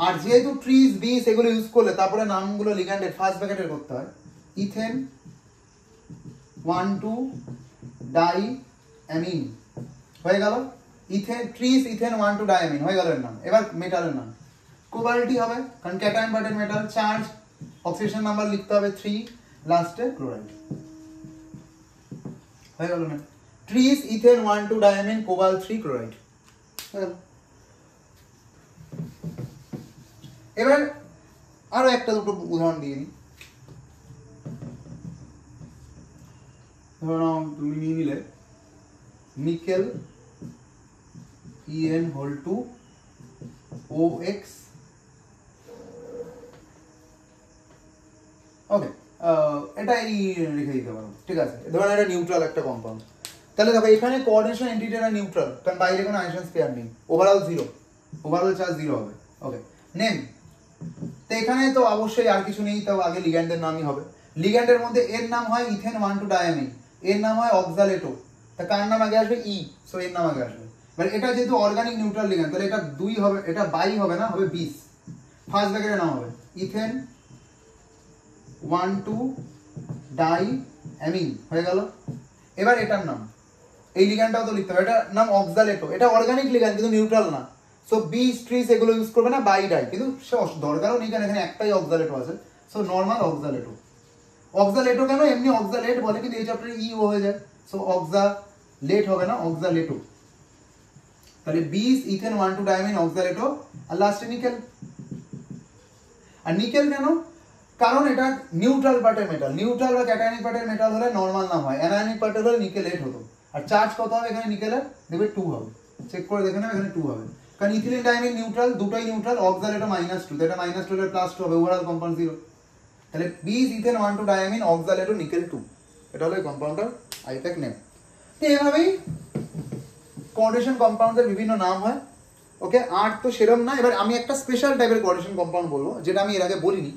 আর যেহেতু ট্রিজ বিস এগুলো ইউজ করলে তারপরে নামগুলো লিগ্যান্ডের ফার্স্ট ব্র্যাকেটের করতে হয়। ইথেন 1,2 ডাই অ্যামিন হয়ে গেল, ইথেন ট্রিজ ইথেন 1,2 ডাইঅ্যামিন হয়ে গেল এর নাম। এবার মেটালের নাম কোবাল্টই হবে, কারণ ক্যাটায়ন পার্টের মেটাল, চার্জ অক্সিডেশন নাম্বার লিখতে হবে 3, লাস্টে ক্লোরাইড হয়ে গেল না। Tris ethane 1,2 diamine cobalt 3 chloride. এবার আরো একটা দুটো উদাহরণ দিয়ে নিই। ধরো তুমি নিয়ে নিলে নিকেল En(2) OX, ওকে, এটা এই রেখে দিতে পারো, ঠিক আছে। ধরুন এটা নিউট্রাল একটা কম্পাউন্ড, তাহলে দেখো এখানে কোঅর্ডিনেশন এন্টিটিটা নিউট্রাল, কারণ বাইরে কোনো আয়নিক পেয়ার নেই, overall zero, overall charge zero হবে। ওকে, নেম, তো এখানে তো অবশ্যই আর কিছু নেই, তো আগে লিগ্যান্ডের নামই হবে। লিগ্যান্ডের মধ্যে এর নাম হয় ইথেন 1,2-diamine, এর নাম হয় অক্সালেটো, তা কার নাম আগে আসবে? ই, সো এর নাম আগে আসবে। মানে এটা যেহেতু অর্গানিক নিউট্রাল লিগ্যান্ড, তাহলে এটা 2 হবে, এটা বাই হবে না, হবে 20। ফার্স্ট ব্র্যাকেটের নাম হবে ইথেন 1,2-diamine, হয়ে গেল। এবার এটার নাম, এই লিগ্যান্ডটাও তো লিখতে হবে, এটার নাম অক্সালেটো, এটা অর্গানিক লিগ্যান্ড কিন্তু নিউট্রাল না, সো বিস ট্রিস এগুলো ইউজ করবে না, বাই ডাই, কিন্তু দরকারও নেই কারণ এখানে একটাই অক্সালেটো আছে, সো নর্মাল অক্সালেটো। অক্সালেটো কেন? এমনি অক্সালেট বলে, কিন্তু এই চ্যাপ্টারে ই হয়ে যায়, সো অক্সালেট হবে না, অক্সালেটো। তাহলে বিস ইথেন 1,2-diamine অক্সালেটো, আর লাস্টে নিকেল। আর নিকেল কেন? কারণ এটা নিউট্রাল পার্টের মেটাল, নিউট্রাল বা ক্যাটায়নিক পার্টের মেটাল হলে নর্মাল নাম হয়, অ্যানায়নিক পার্টের হলে নিকেলেট হতো। আর চার্জ কত হবে এখানে নিকেলের? দেখবে 2 হবে, চেক করে দেখে নেবে, এখানে 2 হবে, কারণ ইথিলিন ডাইমিন নিউট্রাল, দুটোই নিউট্রাল, অক্সালেটো -2, তো এটা -2 এর +2 হবে, ওভারঅল কম্পাউন্ড 0। তাহলে বিস ইথেন 1,2-diamine অক্সালেটো নিকেল 2, এটা হলো কম্পাউন্ডটার আইপ্যাক নেম। তো এইভাবেই কোঅর্ডিনেশন কম্পাউন্ডের বিভিন্ন নাম হয়। ওকে, আর তো সেরকম না। এবার আমি একটা স্পেশাল টাইপের কোঅর্ডিনেশন কম্পাউন্ড বলবো, যেটা আমি এর আগে বলিনি।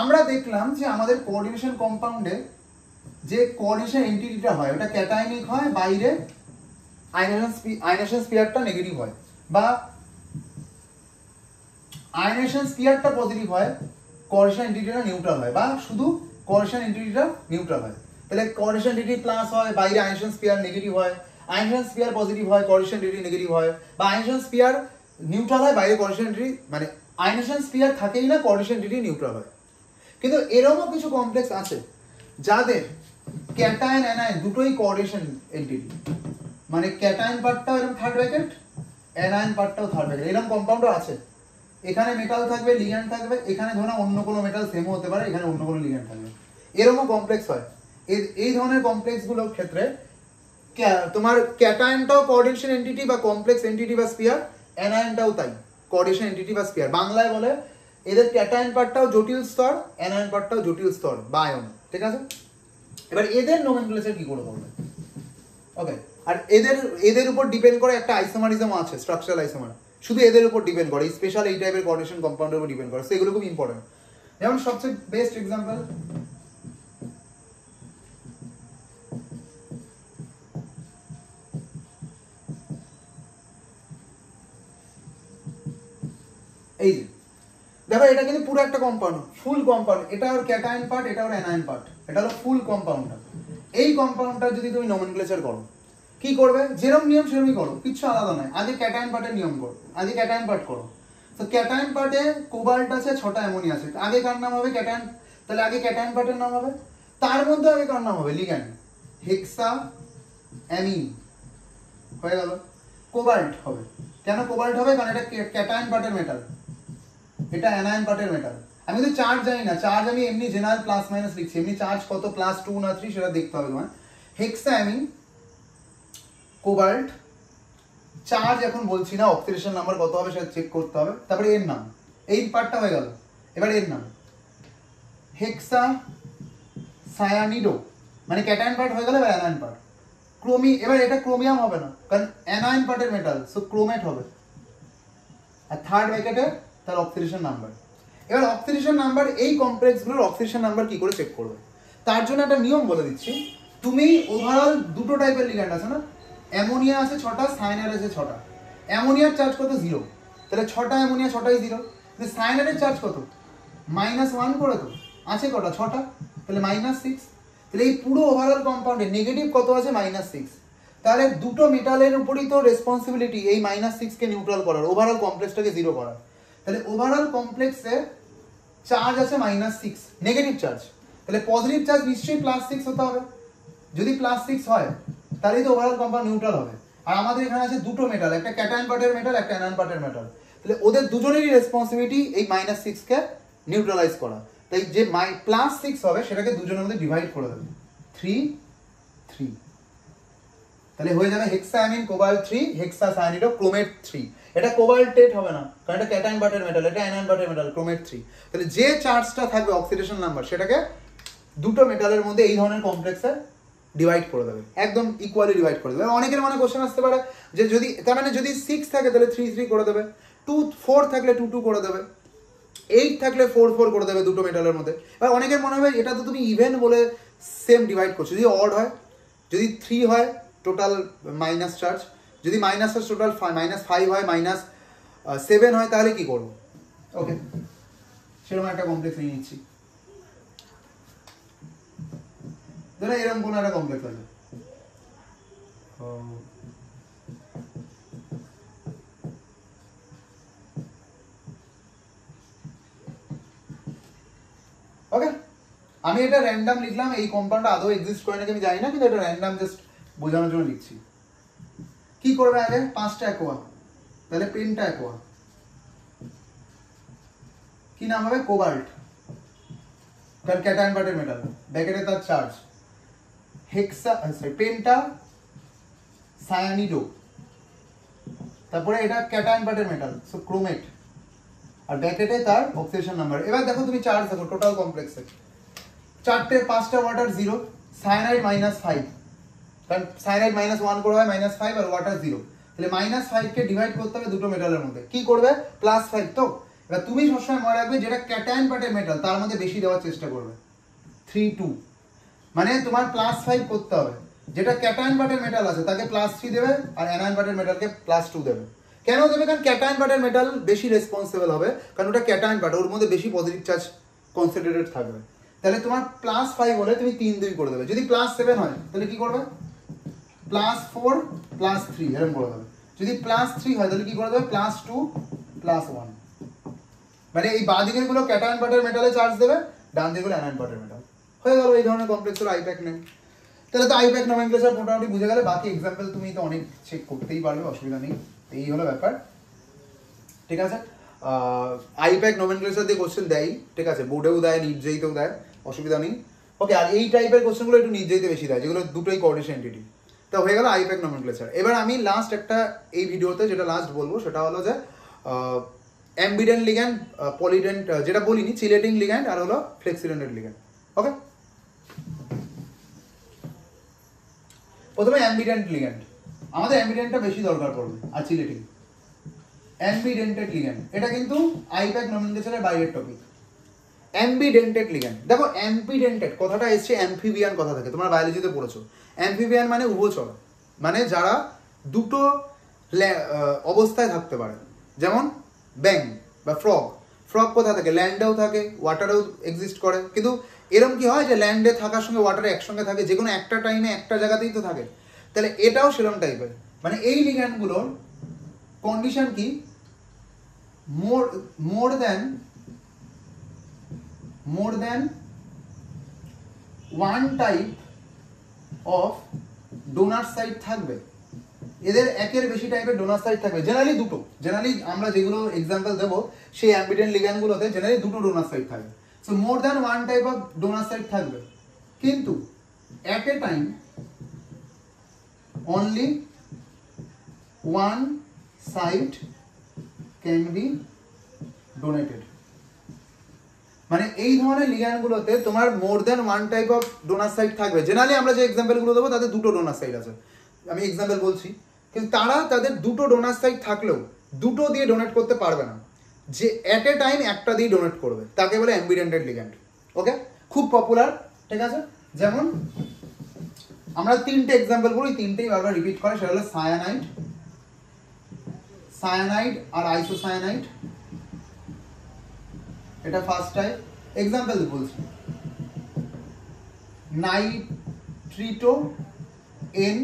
আমরা দেখলাম যে আমাদের কোঅর্ডিনেশন কম্পাউন্ডে যে কোঅর্ডিনেশন এন্টিটিটা হয় ওটা ক্যাটায়নিক হয়, বাইরে আয়নেশন স্পিয়ারটা নেগেটিভ হয়, বা আয়নেশন স্পিয়ারটা পজিটিভ হয়, কোঅর্ডিনেশন এন্টিটিটা নিউট্রাল হয়, বা শুধু কোঅর্ডিনেশন এন্টিটিটা নিউট্রাল হয়। তাহলে কোঅর্ডিনেশন এন্টিটি প্লাস হয়, বাইরে আয়নেশন স্পিয়ার নেগেটিভ হয়, আয়নেশন স্পিয়ার পজিটিভ হয়, কোঅর্ডিনেশন এন্টিটি নেগেটিভ হয়, বা আয়নেশন স্পিয়ার নিউট্রাল হয়, বাইরে কোঅর্ডিনেশন এন্টিটি, মানে আয়নেশন স্পিয়ার থাকেই না, কোঅর্ডিনেশন এন্টিটি নিউট্রাল হয়। কিন্তু এরকমও কিছু কমপ্লেক্স আছে যাদের ক্যাটায়ন অ্যানায়ন দুটোই কোঅর্ডিনেশন এন্টিটি, মানে ক্যাটায়ন পার্টটাও এরকম থার্ড ব্র্যাকেট, অ্যানায়ন পার্টটাও থার্ড ব্র্যাকেট, এরকম কম্পাউন্ডও আছে। এখানে মেটাল থাকবে, লিগ্যান্ড থাকবে, এখানে ধরো অন্য কোনো মেটাল সেমও হতে পারে, এখানে অন্য কোনো লিগ্যান্ড থাকবে, এরকমও কমপ্লেক্স হয়। এই ধরনের কমপ্লেক্সগুলোর ক্ষেত্রে তোমার ক্যাটায়নটাও কোঅর্ডিনেশন এন্টিটি বা কমপ্লেক্স এন্টিটি বা স্পিয়ার, অ্যানায়নটাও তাই কোঅর্ডিনেশন এন্টিটি বা স্পিয়ার। বাংলায় বলে এদের ক্যাটায়ন পার্টটাও জটিল স্তর, অ্যানায়ন পার্টটাও জটিল স্তর বা আয়ন, ঠিক আছে। এবার এদের নোমেনক্লেচার কি করে করবে? ওকে, আর এদের উপর ডিপেন্ড করে একটা আইসোমারিজম আছে, স্ট্রাকচারাল আইসোমার, শুধু এদের উপর ডিপেন্ড করে, এই স্পেশাল এই টাইপের কোঅর্ডিনেশন কম্পাউন্ডের উপর ডিপেন্ড করে, সেগুলো খুব ইম্পর্টেন্ট। যেমন সবচেয়ে বেস্ট এক্সাম্পল এই যে দেখো, এটা কিন্তু পুরো একটা কম্পাউন্ড, ফুল কম্পাউন্ড, এটা ওর ক্যাটায়ন পার্ট, এটা ওর অ্যানায়ন পার্ট, এটা হলো ফুল কম্পাউন্ডটা। এই কম্পাউন্ডটা যদি তুমি নোমেনক্লেচার করো, কি করবে? যেরকম নিয়ম সেরকমই করো, কিচ্ছু আলাদা নয়। আগে ক্যাটায়ন পার্টের নিয়ম করো, আগে ক্যাটায়ন পার্ট করো। তো ক্যাটায়ন পার্টে কোবাল্ট আছে, 6টা অ্যামোনিয়া আছে, আগে কার নাম হবে? ক্যাটায়ন। তাহলে আগে ক্যাটায়ন পার্টের নাম হবে, তার মধ্যে আগে কার নাম হবে? লিগ্যান্ড, হেক্সা অ্যামিন, হয়ে গেল। কোবাল্ট হবে, কেন কোবাল্ট হবে? কারণ এটা ক্যাটায়ন পার্টের মেটাল, এটা অ্যানায়ন পার্টের মেটাল। আমি তো চার্জ জানি না, চার্জ আমি এমনি জেনারেল প্লাস মাইনাস লিখছি, এমনি চার্জ কত, +2 না 3 সেটা দেখতে হবে তোমার। হেক্সাঅ্যামিন, কোবাল্ট, চার্জ এখন বলছি না, অক্সিডেশন নাম্বার কত হবে সেটা চেক করতে হবে। তারপরে এর নাম, এই পার্টটা হয়ে গেল। এবার এর নাম হেক্সা সায়ানিডো, মানে ক্যাটায়ন পার্ট হয়ে গেল, এবার অ্যানায়ন পার্ট। এবার এটা ক্রোমিয়াম হবে না, কারণ অ্যানায়ন পার্টের মেটাল, সো ক্রোমেট হবে। আর থার্ড ব্র্যাকেটে তার অক্সিডেশন নাম্বার। এবার অক্সিডেশন নাম্বার, এই কমপ্লেক্সগুলোর অক্সিডেশন নাম্বার কি করে চেক করবে? তার জন্য একটা নিয়ম বলে দিচ্ছি। তুমি ওভারঅল দুটো টাইপের লিগ্যান্ড আছে না, অ্যামোনিয়া আছে 6টা, সায়ানাইড আছে 6টা। অ্যামোনিয়ার চার্জ কত? 0, তাহলে 6টা অ্যামোনিয়া 6টাই 0। কিন্তু সায়ানাইডের চার্জ কত? -1 করে, তো আছে কটা? 6টা, তাহলে -6। তাহলে এই পুরো ওভারঅল কম্পাউন্ডে নেগেটিভ কত আছে? -6। তাহলে দুটো মেটালের উপরই তো রেসপন্সিবিলিটি এই -6 কে নিউট্রাল করার, ওভারঅল কমপ্লেক্সটাকে 0 করার। তাহলে ওভারঅল কমপ্লেক্সে চার্জ আছে -6, নেগেটিভ চার্জ, তাহলে পজিটিভ চার্জ নিশ্চয়ই +6 হতে হবে। যদি +6 হয় তাহলেই তো ওভারঅল কম্পাউন্ড নিউট্রাল হবে। আর আমাদের এখানে আছে দুটো মেটাল, একটা ক্যাটায়ন পার্টের মেটাল, একটা অ্যানায়ন পার্টের মেটাল। তাহলে ওদের দুজনেরই রেসপন্সিবিলিটি এই -6 কে নিউট্রালাইজ করা। তাই যে +6 হবে সেটাকে দুজনের মধ্যে ডিভাইড করে দেবে, 3 3। তাহলে হয়ে যাবে হেক্সাঅ্যামিন কোবাল্ট 3 হেক্সাসায়ানিড ক্রোমেট 3। এটা কোবাল্টেট হবে না, কারণ এটা ক্যাটায়ন পার্টের মেটাল, এটা অ্যানায়ন পার্টের মেটাল, ক্রোমেট 3। তাহলে যে চার্জটা থাকবে অক্সিডেশন নাম্বার সেটাকে দুটো মেটালের মধ্যে এই ধরনের কমপ্লেক্সে ডিভাইড করে দেবে, একদম ইকুয়ালি ডিভাইড করে দেবে। অনেকের মনে কোশ্চেন আসতে পারে যে যদি তার মানে যদি 6 থাকে তাহলে 3 3 করে দেবে, 4 থাকলে 2 2 করে দেবে, 8 থাকলে 4 4 করে দেবে দুটো মেটালের মধ্যে। এবার অনেকের মনে হবে এটা তো তুমি ইভেন বলে সেম ডিভাইড করছো, যদি অড হয়, যদি 3 হয় টোটাল মাইনাস চার্জ, যদি মাইনাস চার্জ টোটাল -5 হয়, -7 হয়, তাহলে কি করবো? ওকে, সেরকম একটা কমপ্লেক্স নিয়ে নিচ্ছি, ধরো এরকম কোনো একটা কমপ্লেক্স আছে, ওকে। আমি এটা র্যান্ডম লিখলাম, এই কম্পাউন্ডটা আদৌ এক্সিস্ট করে নাকি আমি জানি না, কিন্তু এটা র্যান্ডম জাস্ট বোঝানোর জন্য লিখছি। কি করবে আগে? 5টা অ্যাকোয়া, তাহলে পেন্টা অ্যাকোয়া, কি নাম হবে? কোবাল্ট, কারণ ক্যাটায়ন পার্টের মেটাল, ব্র্যাকেটে তার চার্জ, পেন্টা সায়ানিডো, তারপরে এটা ক্যাটায়ন পার্টের মেটাল, সো ক্রোমেট, আর ব্র্যাকেটে তার অক্সিডেশন নাম্বার। এবার দেখো তুমি চার্জ দেখো টোটাল কমপ্লেক্সে, 5টা ওয়াটার 0, সায়ানাইড -5, কারণ সায়ানাইড -1 করে হয় -5 আর ওয়াটার 0, তাহলে -5 কে ডিভাইড করতে হবে দুটো মেটালের মধ্যে, কি করবে? +5। তো এবার তুমি সবসময় মনে রাখবে যেটা ক্যাটায়ন পার্টের মেটাল তার মধ্যে বেশি দেওয়ার চেষ্টা করবে, 3 2, মানে তোমার +5 করতে হবে। যেটা ক্যাটায়ন পার্টের মেটাল আছে তাকে +3 দেবে, আর অ্যানায়ন পার্টের মেটালকে +2 দেবে। কেন দেবে? কারণ ক্যাটায়ন পার্টের মেটাল বেশি রেসপন্সিবল হবে, কারণ ওটা ক্যাটায়ন পার্ট, ওর মধ্যে বেশি পজিটিভ চার্জ কনসেন্ট্রেটেড থাকবে। তাহলে তোমার +5 হলে তুমি 3 2 করে দেবে। যদি +7 হয় তাহলে কি করবে? +4 +3 এরকম করে দেবে। যদি +3 হয় তাহলে কি করে দেবে? +2 +1। মানে এই বাঁ দিকের গুলো ক্যাটায়ন পার্টের মেটালে চার্জ দেবে, ডান দিকের গুলো অ্যানায়ন পার্টের মেটাল। হয়ে গেল এই ধরনের কমপ্লেক্সের আইপ্যাক নেম। তাহলে তো আইপ্যাক নমেনক্লেচার মোটামুটি বুঝে গেলে, বাকি এক্সাম্পল তুমি তো অনেক চেক করতেই পারবে, অসুবিধা নেই। এই হলো ব্যাপার, ঠিক আছে। আইপ্যাক নমেনক্লেচার দিয়ে কোশ্চেন দেয়, ঠিক আছে, বোর্ডেও দেয়, নির্জয়িতেও দেয়, অসুবিধা নেই। ওকে, আর এই টাইপের কোশ্চেনগুলো একটু নির্জয়িতে বেশি দেয়, যেগুলো দুটোই কোঅর্ডিনেশন এন্টিটি। তো হয়ে গেল আইপ্যাক নমেনক্লেচার। এবার আমি লাস্ট একটা এই ভিডিওতে যেটা লাস্ট বলবো সেটা হলো যে অ্যাম্বিডেন্ট লিগ্যান্ড, পলিডেন্ট, যেটা বলিনি, চিলেটিং লিগ্যান্ড, আর হলো ফ্লেক্সিডেন্টেড লিগ্যান্ড। ওকে, প্রথমে অ্যাম্বিডেন্ট লিগ্যান্ড, আমাদের অ্যাম্বিডেন্টটা বেশি দরকার পড়বে, আর চিলেটিং। অ্যাম্বিডেন্টেড লিগ্যান্ড, এটা কিন্তু আইপ্যাক নমেনক্লেচারের বাইরের টপিক। অ্যাম্বিডেন্টেড লিগ্যান্ড, দেখো অ্যাম্বিডেন্টেড কথাটা এসছে অ্যাম্ফিবিয়ান কথা থেকে, তোমরা বায়োলজিতে পড়েছো। অ্যাম্ফিবিয়ান মানে উভচর, মানে যারা দুটো অবস্থায় থাকতে পারে, যেমন ব্যাং বা ফ্রগ। ফ্রগ কোথা থাকে? ল্যান্ডেও থাকে, ওয়াটারেও এক্সিস্ট করে। কিন্তু এরকম কি হয় যে ল্যান্ডে থাকার সঙ্গে ওয়াটারে একসঙ্গে থাকে, যে কোনো একটা টাইমে একটা জায়গাতেই তো থাকে। তাহলে এটাও সেরকম টাইপের, মানে এই লিগ্যান্ডগুলোর কন্ডিশন কি? more than one type of donor site থাকবে। এদের একের বেশি টাইপের ডোনার সাইট থাকবে, জেনারেলি দুটো। জেনারেলি আমরা যেগুলো এক্সাম্পল দেবো সেই অ্যাম্বিডেন্ট লিগ্যান্ডগুলোতে জেনারেলি দুটো ডোনার সাইট থাকবে। So more than one type of donor site থাকবে, কিন্তু at a time only one site can be donated. মানে এই ধরনের লিগ্যান্ডগুলোতে তোমার more than one type of donor site থাকবে। জেনারেলি আমরা যে এক্সাম্পলগুলো দেবো তাদের দুটো ডোনার সাইট আছে, আমি এক্সাম্পল বলছি, কিন্তু তারা তাদের দুটো ডোনার সাইট থাকলেও দুটো দিয়ে ডোনেট করতে পারবে না, যে অ্যাট এ টাইম একটা দিয়ে ডোনেট করবে, তাকে বলে অ্যাম্বিডেন্টেড লিগ্যান্ড। ওকে, খুব পপুলার, ঠিক আছে। যেমন আমরা তিনটে এক্সাম্পল বলি, তিনটেই বারবার রিপিট করে, সেটা হলো সায়ানাইড, সায়ানাইড আর আইসোসায়ানাইড, এটা ফার্স্ট টাইপ। এক্সাম্পল বলছি, নাইট্রিটো এন,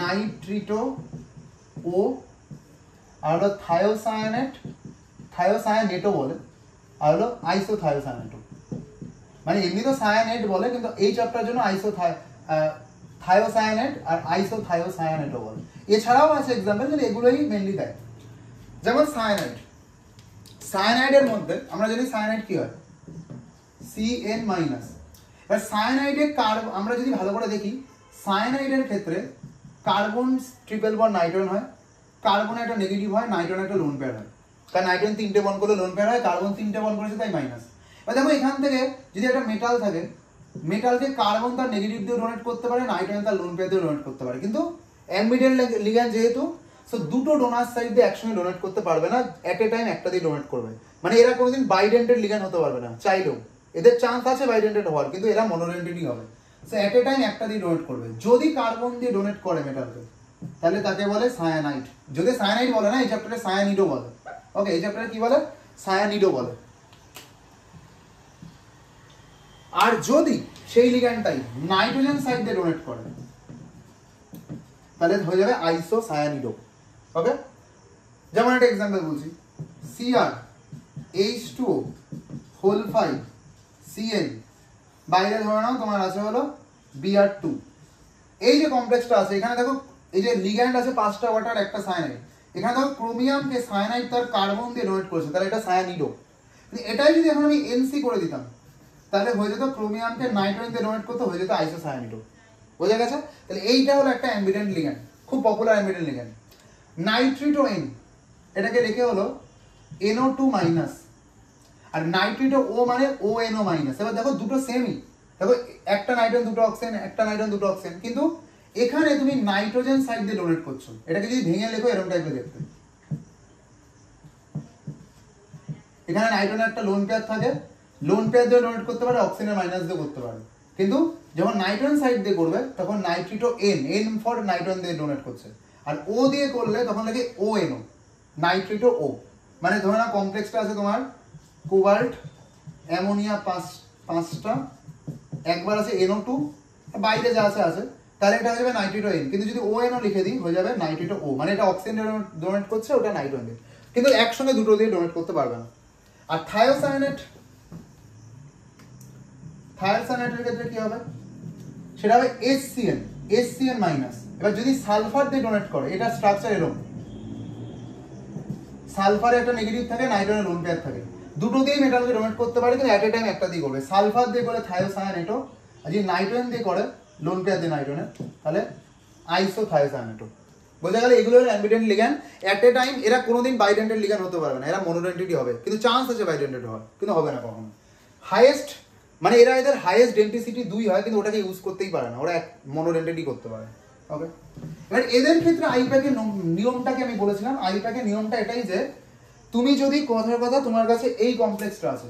নাইট্রিটো ও, আর হলো থায়োসায়ানেট, থায়োসায়ানেটও বলে, আর হলো আইসোথায়োসায়ানেটও। মানে এমনি তো সায়ানেট বলে, কিন্তু এই চ্যাপ্টার জন্য থায়োসায়ানেট আর আইসোথায়োসায়ানেটও বলে। এছাড়াও আছে এক্সাম্পল, কিন্তু এগুলোই মেনলি দেয়। যেমন সায়ানাইড, সায়ানাইডের মধ্যে আমরা জানি সায়ানাইড কি হয়, CN-। এবার সায়ানাইডে আমরা যদি ভালো করে দেখি, সায়ানাইডের ক্ষেত্রে কার্বন ট্রিপল বন্ড নাইট্রোজেন হয়, কার্বন একটা নেগেটিভ হয়, নাইট্রোজেন একটা লোন পেয়ার হয়। কারণ নাইট্রোজেন 3টে বন্ড করলে লোন পেয়ার হয়, কার্বন 3টে বন্ড করেছে তাই মাইনাস। এবার দেখো এখান থেকে যদি একটা মেটাল থাকে, মেটালকে কার্বন তার নেগেটিভ দিয়ে ডোনেট করতে পারে, নাইট্রোজেন তার লোন পেয়ার দিয়ে ডোনেট করতে পারে, কিন্তু অ্যাম্বিডেন্ট লিগ্যান্ড যেহেতু, সো দুটো ডোনার সাইড দিয়ে একসঙ্গে ডোনেট করতে পারবে না, এট এ টাইম একটা দিয়ে ডোনেট করবে। মানে এরা কোনোদিন বাইডেন্টেড লিগ্যান্ড হতে পারবে না, চাইলেও এদের চান্স আছে বাইডেন্টেড হওয়ার, কিন্তু এরা মনোডেন্টেডই হবে। সো এট এ টাইম একটা দিয়ে ডোনেট করবে। যদি কার্বন দিয়ে ডোনেট করে মেটালকে, তাহলে তাকে বলে সায়ানাইড। যদি সায়ানাইড বলে না, এই চ্যাপ্টারে সায়ানিডও বলে। ওকে, এই চ্যাপ্টারে কি বলে, সায়ানিডও বলে। আর যদি সেই লিগ্যান্ডটাই নাইট্রোজেন সাইড দিয়ে ডোনেট করে, তাহলে হয়ে যাবে আইসোসায়ানিডো। ওকে, যেমন একটা এক্সাম্পল বলছি, CR(H2O)(5)CN, বাইরে ধরে নাও তোমার আছে হলো Br2। এই যে কমপ্লেক্সটা আছে, এখানে দেখো এই যে লিগ্যান্ড আছে 5টা ওয়াটার একটা সায়ানাইড, এখানে দেখো ক্রোমিয়ামকে সায়ানাইড তার কার্বন দিয়ে ডোনেট করেছে, তাহলে এটা সায়ানিডো। এটাই যদি এখন আমি NC করে দিতাম, তাহলে হয়ে যেত ক্রোমিয়ামকে নাইট্রোজেন দিয়ে ডোনেট করতে, হয়ে যেত আইসোসায়ানিডো। বোঝা গেছে? তাহলে এইটা হলো একটা অ্যাম্বিডেন্ট লিগ্যান্ড, খুব পপুলার অ্যাম্বিডেন্ট লিগ্যান্ড। নাইট্রিটো N, এটাকে রেখে হলো NO2-, আর নাইট্রিটো O মানে ONO-। এবার দেখো দুটো সেমই, দেখো একটা নাইট্রোজেন দুটো অক্সিজেন, একটা নাইট্রোজেন দুটো অক্সিজেন, কিন্তু এখানে তুমি নাইট্রোজেন সাইড দিয়ে ডোনেট করছো। এটাকে যদি ভেঙে লেখো এরকম টাইপের দেখতে, এখানে নাইট্রোজেন একটা লোন পেয়ার থাকে, লোন পেয়ার দিয়ে ডোনেট করতে পারে, অক্সিজেনের মাইনাস দিয়ে করতে পারে, কিন্তু যখন নাইট্রোজেন সাইড দিয়ে করবে তখন নাইট্রিটো N ফর নাইট্রোজেন দিয়ে ডোনেট করছে, আর O দিয়ে করলে তখন লাগে ONO, নাইট্রিটো O। মানে ধরো না কমপ্লেক্সটা আছে তোমার কোবাল্ট অ্যামোনিয়া 5টা, একবার আছে NO2, বাইরে যা আছে আছে, তাহলে এটা হয়ে যাবে নাইট্রিটো N। কিন্তু যদি ONO লিখে দিই হয়ে যাবে নাইট্রিটো O, মানে এটা অক্সিজেন ডোনেট করছে, ওটা নাইট্রোজেন দিয়ে, কিন্তু একসঙ্গে দুটো দিয়ে ডোনেট করতে পারবে না। আর থায়োসায়ানেটের ক্ষেত্রে কি হবে, সেটা হবে SCN-। এবার যদি সালফার দিয়ে ডোনেট করে, এটা স্ট্রাকচার এরকম, সালফারে একটা নেগেটিভ থাকে, নাইট্রোজেনের লোন পেয়ার থাকে, দুটো দিয়ে মেটালকে ডোনেট করতে পারে, কিন্তু এট এ টাইম একটা দিয়ে করবে। সালফার দিয়ে করে থায়োসায়ানেটো, আর যদি নাইট্রোজেন দিয়ে করে লোন পেয়ার দিয়ে নাইট্রোজেন, তাহলে আইসোথায়োসায়ানেটো। বোঝা গেল? এগুলো হলো অ্যাম্বিডেন্ট লিগ্যান্ড। এট এ টাইম এরা কোনোদিন বাইডেন্টেড লিগ্যান্ড হতে পারবে না, এরা মনোডেন্টেডই হবে, কিন্তু চান্স আছে বাইডেন্টেড হওয়ার, কিন্তু হবে না কখনো। হাইয়েস্ট মানে এরা এদের হাইয়েস্ট ডেন্সিটি 2 হয়, কিন্তু ওটাকে ইউজ করতেই পারে না, ওরা মনোডেন্টেডই করতে পারে। ওকে, এবার এদের ক্ষেত্রে আইপ্যাকের নিয়মটাকে আমি বলেছিলাম, আইপ্যাকের নিয়মটা এটাই যে তুমি যদি কথার কথা তোমার কাছে এই কমপ্লেক্সটা আছে,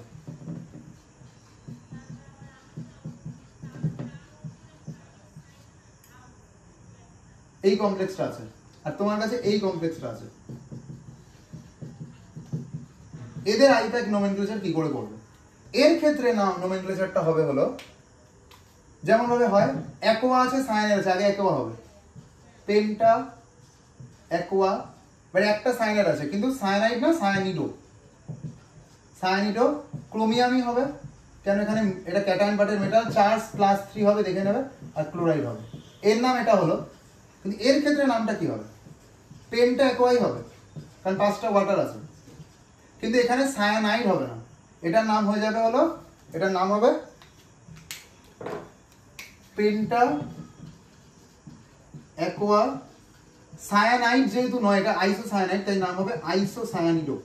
এই কমপ্লেক্সটা আছে, আর তোমার কাছে এই কমপ্লেক্সটা আছে, এদের আইপ্যাক নোমেনক্লেচার কি করে করবে? এর ক্ষেত্রে না নোমেনক্লেচারটা হবে হলো যেমন ভাবে হয়, অ্যাকোয়া আছে, সায়ানাইড আছে, আগে অ্যাকোয়া হবে, পেন্টা অ্যাকোয়া, মানে একটা সায়ানাইড আছে, কিন্তু সায়ানাইড না, সায়ানিডো ক্রোমিয়ামই হবে, কেন এখানে এটা ক্যাটায়ন পার্টের মেটাল, চার্জ +3 হবে, দেখে নেবে, আর ক্লোরাইড হবে, এর নাম এটা হলো। কিন্তু এর ক্ষেত্রে নামটা কি হবে, পেন্টা অ্যাকোয়াই হবে, কারণ 5টা ওয়াটার আছে, কিন্তু এখানে সায়ানাইড হবে না, এটার নাম হয়ে যাবে হলো, এটার নাম হবে পেন্টা অ্যাকোয়া। সায়ানাইড যেহেতু নয়, এটা আইসোসায়ানাইড, তাই নাম হবে আইসোসায়ানিডো।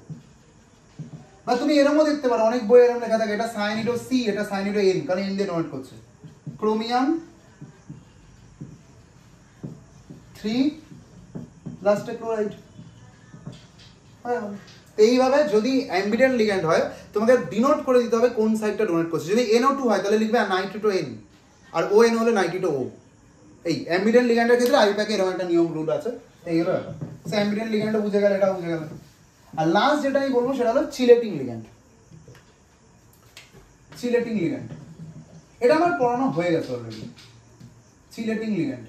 বা তুমি এরকমও দেখতে পারো, অনেক বই এরকম লেখা থাকে, এটা সায়ানিডো C, এটা সায়ানিডো N, কারণ N দিয়ে ডোনেট করছে, ক্রোমিয়াম 3 লাস্টে ক্লোরাইড। এইভাবে যদি অ্যাম্বিডেন্ট লিগ্যান্ড হয়, তোমাকে ডিনোট করে দিতে হবে কোন সাইডটা ডোনেট করছে। যদি NO2 হয় তাহলে লিখবে নাইট্রিটো N, আর ON হলে নাইট্রিটো O। এই অ্যাম্বিডেন্ট লিগ্যান্ডের ক্ষেত্রে আইপ্যাকে এরকম একটা নিয়ম রুল আছে। এই হলো ব্যাপার। অ্যাম্বিডেন্ট লিগ্যান্ডটা বুঝে গেল, এটা বুঝে গেল। আর লাস্ট যেটা আমি বলবো সেটা হলো চিলেটিং লিগ্যান্ড। চিলেটিং লিগ্যান্ড এটা আমার পড়ানো হয়ে গেছে অলরেডি। চিলেটিং লিগ্যান্ড,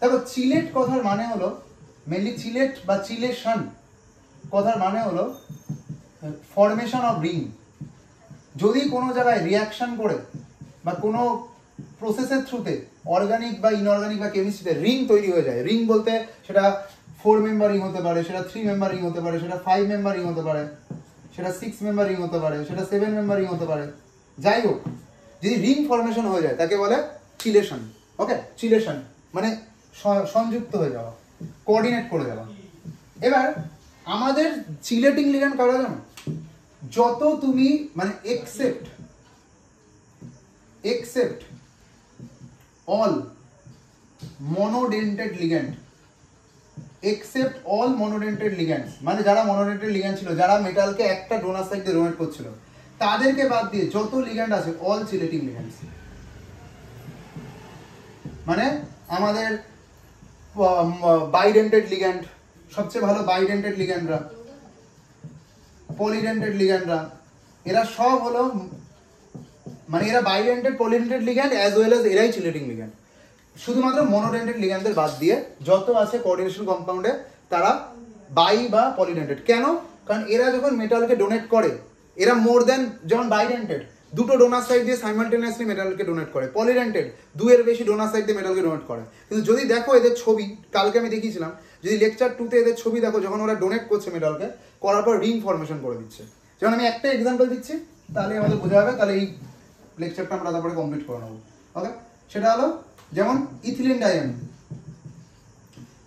দেখো চিলেট কথার মানে হলো মেনলি, চিলেট বা চিলেশন কথার মানে হলো ফরমেশন অফ রিং। যদি কোনো জায়গায় রিয়াকশন করে বা কোনো প্রসেসের থ্রুতে অর্গানিক বা ইনঅর্গানিক বা কেমিস্ট্রিতে রিং তৈরি হয়ে যায়। রিং বলতে সেটা 4 মেম্বার রিং হতে পারে, সেটা 3 মেম্বার রিং হতে পারে, সেটা 5 মেম্বার রিং হতে পারে, সেটা 6 মেম্বার রিং হতে পারে, সেটা 7 মেম্বার রিং হতে পারে। যাই হোক, যদি রিং ফরমেশন হয়ে যায় তাকে বলে চিলেশন। ওকে, চিলেশন মানে সংযুক্ত হয়ে যাওয়া, কোঅর্ডিনেট করে যাওয়া। এবার আমাদের চিলেটিং লিগ্যান্ড কারা জানো? যত তুমি মানে except all monodentate ligand, except all monodentate ligands, মানে যারা monodentate ligand ছিল, যারা মেটালকে একটা ডোনার সাইড দিয়ে ডোনেট করছিল, তাদেরকে বাদ দিয়ে যত লিগ্যান্ড আছে অল চিলেটিং লিগ্যান্ডস। মানে আমাদের বাইডেন্টেড লিগ্যান্ড, সবচেয়ে ভালো বাইডেন্টেড লিগ্যান্ডরা, পলিডেন্টেড লিগ্যান্ডরা, এরা সব হলো মানে এরা বাইডেন্টেড পলিডেন্টেড লিগ্যান্ড অ্যাজ ওয়েল অ্যাজ এরাই চিলেটিং লিগ্যান্ড। শুধুমাত্র মনোডেন্টেড লিগ্যান্ডদের বাদ দিয়ে যত আছে কোঅর্ডিনেশন কম্পাউন্ডে তারা বাই বা পলিডেন্টেড। কেন? কারণ এরা যখন মেটালকে ডোনেট করে, এরা মোর দেন, যেমন বাইডেন্টেড দুটো ডোনার সাইড দিয়ে সাইমালটেনিয়াসলি মেটালকে ডোনেট করে, পলিডেন্টেড দুয়ের বেশি ডোনার সাইড দিয়ে মেটালকে ডোনেট করে। কিন্তু যদি দেখো এদের ছবি, কালকে আমি দেখিয়েছিলাম, যদি লেকচার 2তে এদের ছবি দেখো, যখন ওরা ডোনেট করছে মেটালকে, করার পর রিং ফরমেশন করে দিচ্ছে। যেমন আমি একটা এক্সাম্পল দিচ্ছি, তাহলে আমাদের বোঝা যাবে, তাহলে এই লেকচারটা আমরা তারপরে কমপ্লিট করে নেবো। ওকে, সেটা হলো যেমন ইথিলিন ডায়ামিন।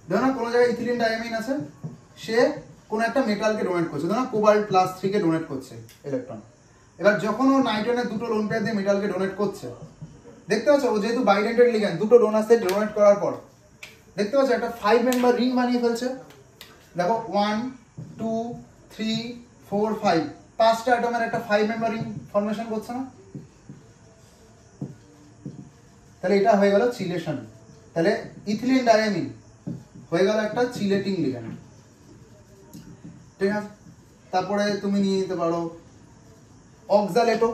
ধরো না কোনো জায়গায় ইথিলিন ডায়ামিন আছে, সে কোনো একটা মেটালকে ডোনেট করছে, ধরো কোবাল্ট +3 কে ডোনেট করছে ইলেকট্রন। এবার যখন ও নাইট্রোজেনের দুটো লোন পেয়ার দিয়ে মেটালকে ডোনেট করছে, দেখতে পাচ্ছ ও যেহেতু বাইডেন্টেড লিগ্যান্ড, দুটো ডোনার সাইড ডোনেট করার পর দেখতে পাচ্ছ একটা 5 মেম্বার রিং বানিয়ে ফেলছে। দেখো 1 2 3 4 5, 5টা অ্যাটমের একটা 5 মেম্বার রিং ফরমেশন করছে না? তাহলে এটা হয়ে গেল চিলেশন। তাহলে ইথিলিন ডায়ামিন হয়ে গেল একটা চিলেটিং লিগ্যান্ড। ঠিক আছে, তারপরে তুমি নিয়ে নিতে পারো অক্সালেটো।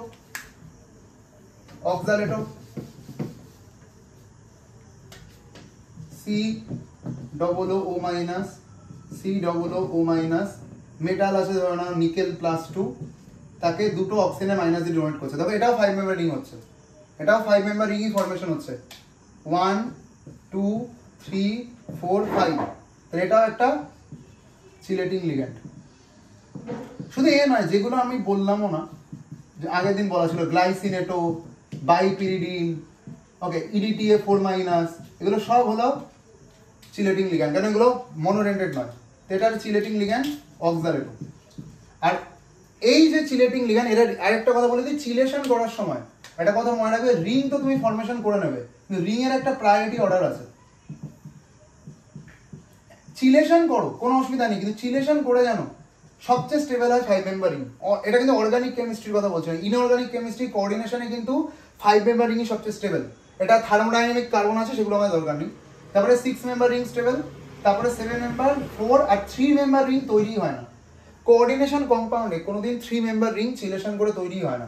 অক্সালেটো COO-, মেটাল আছে ধরো না নিকেল +2, তাকে দুটো অক্সিজেনের মাইনাস দিয়ে ডোনেট করছে। দেখো এটাও 5 মেম্বার রিং হচ্ছে, এটাও 5 মেম্বার রিংই ফরমেশন হচ্ছে, 1 2 3 4 5। তাহলে এটাও একটা চিলেটিং লিগ্যান্ড। শুধু এ নয়, যেগুলো আমি বললামও না, আগের দিন বলা ছিল, গ্লাইসিনেটো, বাইপিরিডিন, ওকে, EDTA4-, এগুলো সব হলো চিলেটিং লিগ্যান্ড, কারণ এগুলো মনোডেন্টেড নয়। তো এটা চিলেটিং লিগ্যান্ড অক্সালেটো। আর এই যে চিলেটিং লিগ্যান্ড, এর আরেকটা কথা বলে দিই, চিলেশন করার সময় একটা কথা মনে রাখবে, রিং তো তুমি ফরমেশন করে নেবে, কিন্তু রিং এর একটা প্রায়োরিটি অর্ডার আছে। চিলেশন করো কোনো অসুবিধা নেই, কিন্তু চিলেশন করে জানো সবচেয়ে স্টেবল হয় 5 মেম্বার রিং। এটা কিন্তু অর্গানিক কেমিস্ট্রির কথা বলছি না, ইনঅর্গানিক কেমিস্ট্রি কোঅর্ডিনেশনে কিন্তু 5 মেম্বার রিংই সবচেয়ে স্টেবল। এটা থার্মোডাইনামিক কার্বন আছে, সেগুলো আমাদের দরকার নেই। তারপরে 6 মেম্বার রিং স্টেবল, তারপরে 7 মেম্বার, 4 আর 3 মেম্বার রিং তৈরি হয় না। কোঅর্ডিনেশন কম্পাউন্ডে কোনোদিন 3 মেম্বার রিং চিলেশন করে তৈরি হয় না।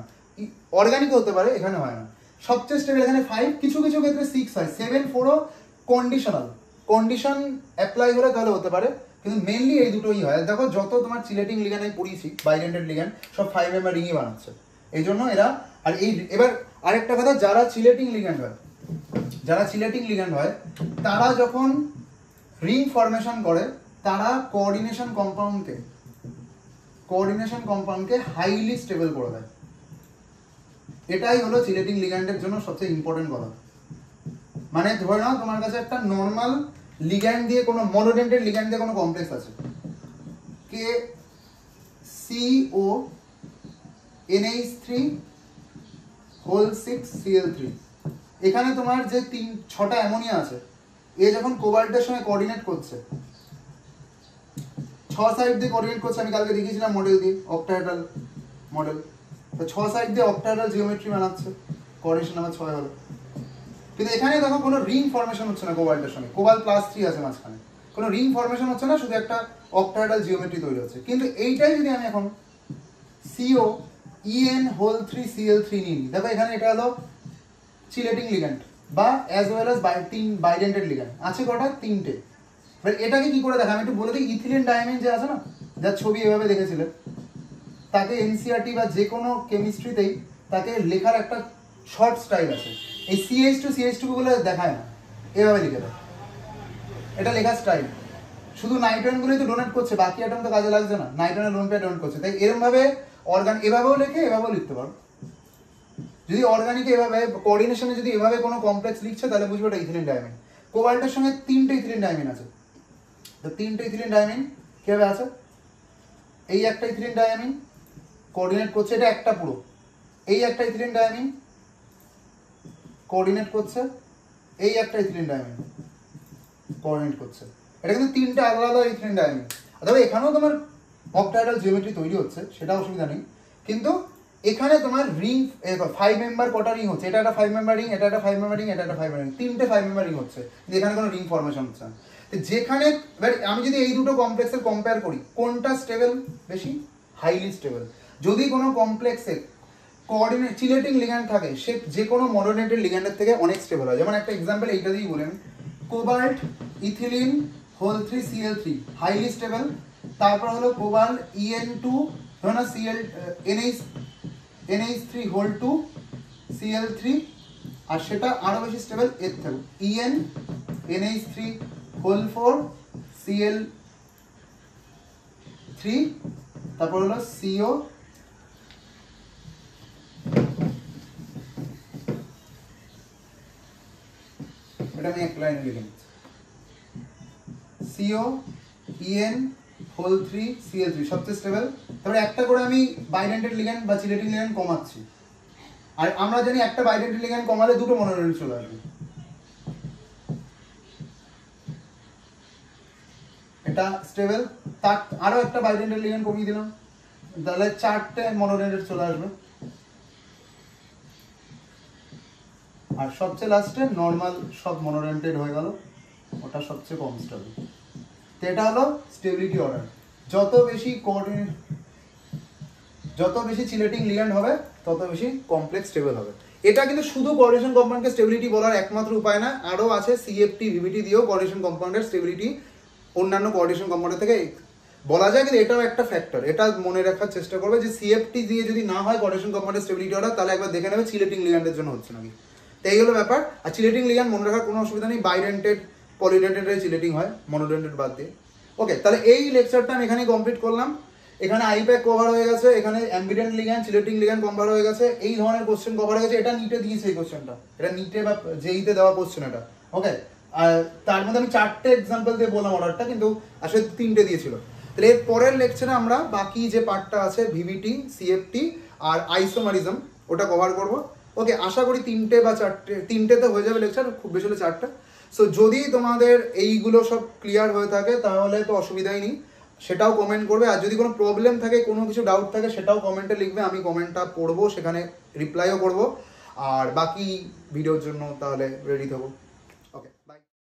অর্গানিক হতে পারে, এখানে হয় না। সবচেয়ে স্টেবল এখানে 5, কিছু কিছু ক্ষেত্রে 6 হয়, 7 4ও কন্ডিশনাল, কন্ডিশন অ্যাপ্লাই হলে তাহলে হতে পারে, কিন্তু মেইনলি এই দুটোই হয়। দেখো যত তোমার চিলেটিং লিগ্যান্ড আমি পড়িয়েছি, বাইডেন্টেড লিগ্যান্ড সব 5 মেম্বার রিংই বানাচ্ছে, এই জন্য এরা। আর এই এবার আরেকটা কথা, যারা চিলেটিং লিগ্যান্ড হয় তারা যখন রিং ফরমেশন করে, তারা কোঅর্ডিনেশন কম্পাউন্ডকে হাইলি স্টেবল করে দেয়। এটাই হলো চিলেটিং লিগ্যান্ডের জন্য সবচেয়ে ইম্পর্টেন্ট কথা। মানে ধরে নাও তোমার কাছে একটা নর্মাল লিগ্যান্ড দিয়ে, কোনো মনোডেন্টেড লিগ্যান্ড দিয়ে কোনো কমপ্লেক্স আছে, KCONH3(6Cl3), এখানে তোমার যে 6টা অ্যামোনিয়া আছে, এ যখন কোবাল্টের সঙ্গে কোঅর্ডিনেট করছে, 6 সাইড দিয়ে কোঅর্ডিনেট করছে, আমি কালকে দেখিয়েছিলাম মডেল দিয়ে, অক্টাহেড্রাল মডেল। তো 6 সাইড দিয়ে অক্টাহেড্রাল জিওমেট্রি বানাচ্ছে, কোঅর্ডিনেশন নাম্বার 6 হলো। কিন্তু এখানে দেখো কোনো রিং ফরমেশন হচ্ছে না কোবাল্টের সঙ্গে, কোবাল্ট +3 আছে মাঝখানে, কোনো রিং ফরমেশন হচ্ছে না, শুধু একটা অক্টাহেড্রাল জিওমেট্রি তৈরি হচ্ছে। কিন্তু এইটাই যদি আমি এখন COEN(3)Cl3 নিই, দেখো এখানে এটা হলো চিলেটিং লিগ্যান্ড বা অ্যাজ ওয়েল অ্যাজ বাইডেন্টেড লিগ্যান্ড আছে কটা? 3টে। এবার এটাকে কি করে দেখা, আমি একটু বলে দিই। ইথিলিন ডায়ামিন যে আছে না, যার ছবি এভাবে দেখেছিলে, তাকে NCERT বা যে কোনো কেমিস্ট্রিতেই তাকে লেখার একটা শর্ট স্টাইল আছে, এই CH2 গুলো দেখায় না, এভাবে লিখে দেয়, এটা লেখা স্টাইল। শুধু নাইট্রোজেনগুলোই তো ডোনেট করছে, বাকি অ্যাটম তো কাজে লাগছে না, নাইট্রোজেন লোন পেয়ার ডোনেট করছে। তাই এরকম ভাবে অর্গান এভাবেও লেখে, এভাবেও লিখতে পারো। যদি অর্গানিক এভাবে কোঅর্ডিনেশনে যদি এভাবে কোনো কমপ্লেক্স লিখছে তাহলে বুঝবে এটা ইথিলিন ডায়ামিন। কোবাল্টের সঙ্গে 3টে ইথিলিন ডায়ামিন আছে, তো 3টে ইথিলিন ডায়ামিন কিভাবে আছে, এই একটা ইথিলিন ডায়ামিন কোঅর্ডিনেট করছে, এটা একটা পুরো, এই একটা ইথিলিন ডায়ামিন কোঅর্ডিনেট করছে, এই একটা ইথিলিন ডায়ামিন কোঅর্ডিনেট করছে। এটা কিন্তু 3টে আলাদা আলাদা ইথিলিন ডায়ামিন। তবে এখানেও তোমার অক্টাহেড্রাল জিওমেট্রি তৈরি হচ্ছে, সেটা অসুবিধা নেই, কিন্তু এখানে তোমার রিং 5 মেম্বার কটা রিং হচ্ছে, এটা একটা 5 মেম্বার রিং, এটা একটা 5 মেম্বার রিং, এটা একটা 5 মেম্বার রিং, 3টে 5 মেম্বার রিং হচ্ছে, এখানে কোনো রিং ফর্মেশন হচ্ছে না। যেখানে আমি যদি এই দুটো কমপ্লেক্সের কম্পেয়ার করি, কোনটা স্টেবল বেশি, হাইলি স্টেবল। যদি কোনো কমপ্লেক্সে কোঅর্ডিনেট চিলেটিং লিগ্যান্ড থাকে, সে যে কোনো মনোডেন্টেড লিগ্যান্ডের থেকে অনেক স্টেবল হয়। যেমন একটা এক্সাম্পল এইটা দিয়েই বলেন, কোবাল্ট ইথিলিন হোল 3 Cl3 হাইলি স্টেবল। তারপর হলো কোবাল্ট En2 ধরো না Cl NH3 হোল 2 Cl3, আর সেটা আরো বেশি স্টেবল এর থেকে En NH3 হোল 4 Cl3, তারপর হলো CO এটা আমি এক লাইনে লিখে নিচ্ছি, CO En হোল 3 Cl3 সবচেয়ে স্টেবল। তারপরে একটা করে আমি বাইডেন্টেড লিগ্যান্ড বা চিলেটিং লিগ্যান্ড কমাচ্ছি, আর আমরা জানি একটা বাইডেন্টেড লিগ্যান্ড কমালে দুটো মনোডেন্ট চলে আসবে, এটা স্টেবল। তার আরো একটা বাইডেন্টেড লিগ্যান্ড কমিয়ে দিলাম, তাহলে 4টে মনোডেন্ট চলে আসবে, আর সবচেয়ে লাস্টে নর্মাল সব মনোডেন্টেড হয়ে গেল, ওটা সবচেয়ে কম স্টেবল। তো এটা হলো স্টেবিলিটি অর্ডার। যত বেশি চিলেটিং লিগ্যান্ড হবে তত বেশি কমপ্লেক্স স্টেবল হবে। এটা কিন্তু শুধু কোঅর্ডিনেশন কম্পাউন্ডকে স্টেবিলিটি বলার একমাত্র উপায় না, আরও আছে CFT VBT দিয়েও কোঅর্ডিনেশন কম্পাউন্ডের স্টেবিলিটি অন্যান্য কোঅর্ডিনেশন কম্পাউন্ডের থেকে বলা যায়, কিন্তু এটাও একটা ফ্যাক্টর। এটা মনে রাখার চেষ্টা করবে যে CFT দিয়ে যদি না হয় কোঅর্ডিনেশন কম্পাউন্ডের স্টেবিলিটি অর্ডার, তাহলে একবার দেখে নেবে চিলেটিং লিগ্যান্ডের জন্য হচ্ছে নাকি। তো এই হলো ব্যাপার। আর চিলেটিং লিগ্যান্ড মনে রাখার কোনো অসুবিধা নেই, বাইডেন্টেড পলিডেন্টেড চিলেটিং হয়, মনোডেন্টেড বাদ দিয়ে। ওকে, তাহলে এই লেকচারটা আমি এখানেই কমপ্লিট করলাম। এখানে আইপ্যাক কভার হয়ে গেছে, এখানে অ্যাম্বিডেন্ট লিগ্যান্ড চিলেটিং লিগ্যান্ড কভার হয়ে গেছে, এই ধরনের কোশ্চেন কভার হয়ে গেছে। এটা নিটে দিয়েছে এই কোশ্চেনটা, এটা নিটে বা জেইতে দেওয়া কোশ্চেন এটা। ওকে, আর তার মধ্যে আমি 4টে এক্সাম্পল দিয়ে বললাম অর্ডারটা, কিন্তু আসলে 3টে দিয়েছিল। তাহলে এর পরের লেকচারে আমরা বাকি যে পার্টটা আছে VBT, CFT আর আইসোমারিজম, ওটা কভার করব। ওকে, আশা করি 3টে বা 4টে, 3টেতে হয়ে যাবে লেকচার, খুব বেশি হলে 4টা। সো যদি তোমাদের এইগুলো সব ক্লিয়ার হয়ে থাকে তাহলে তো অসুবিধাই নেই, সেটাও কমেন্ট করবে। আর যদি কোনো প্রবলেম থাকে, কোনো কিছু ডাউট থাকে, সেটাও কমেন্টে লিখবে, আমি কমেন্টটা পড়বো, সেখানে রিপ্লাইও করব। আর বাকি ভিডিওর জন্য তাহলে রেডি থাকবো।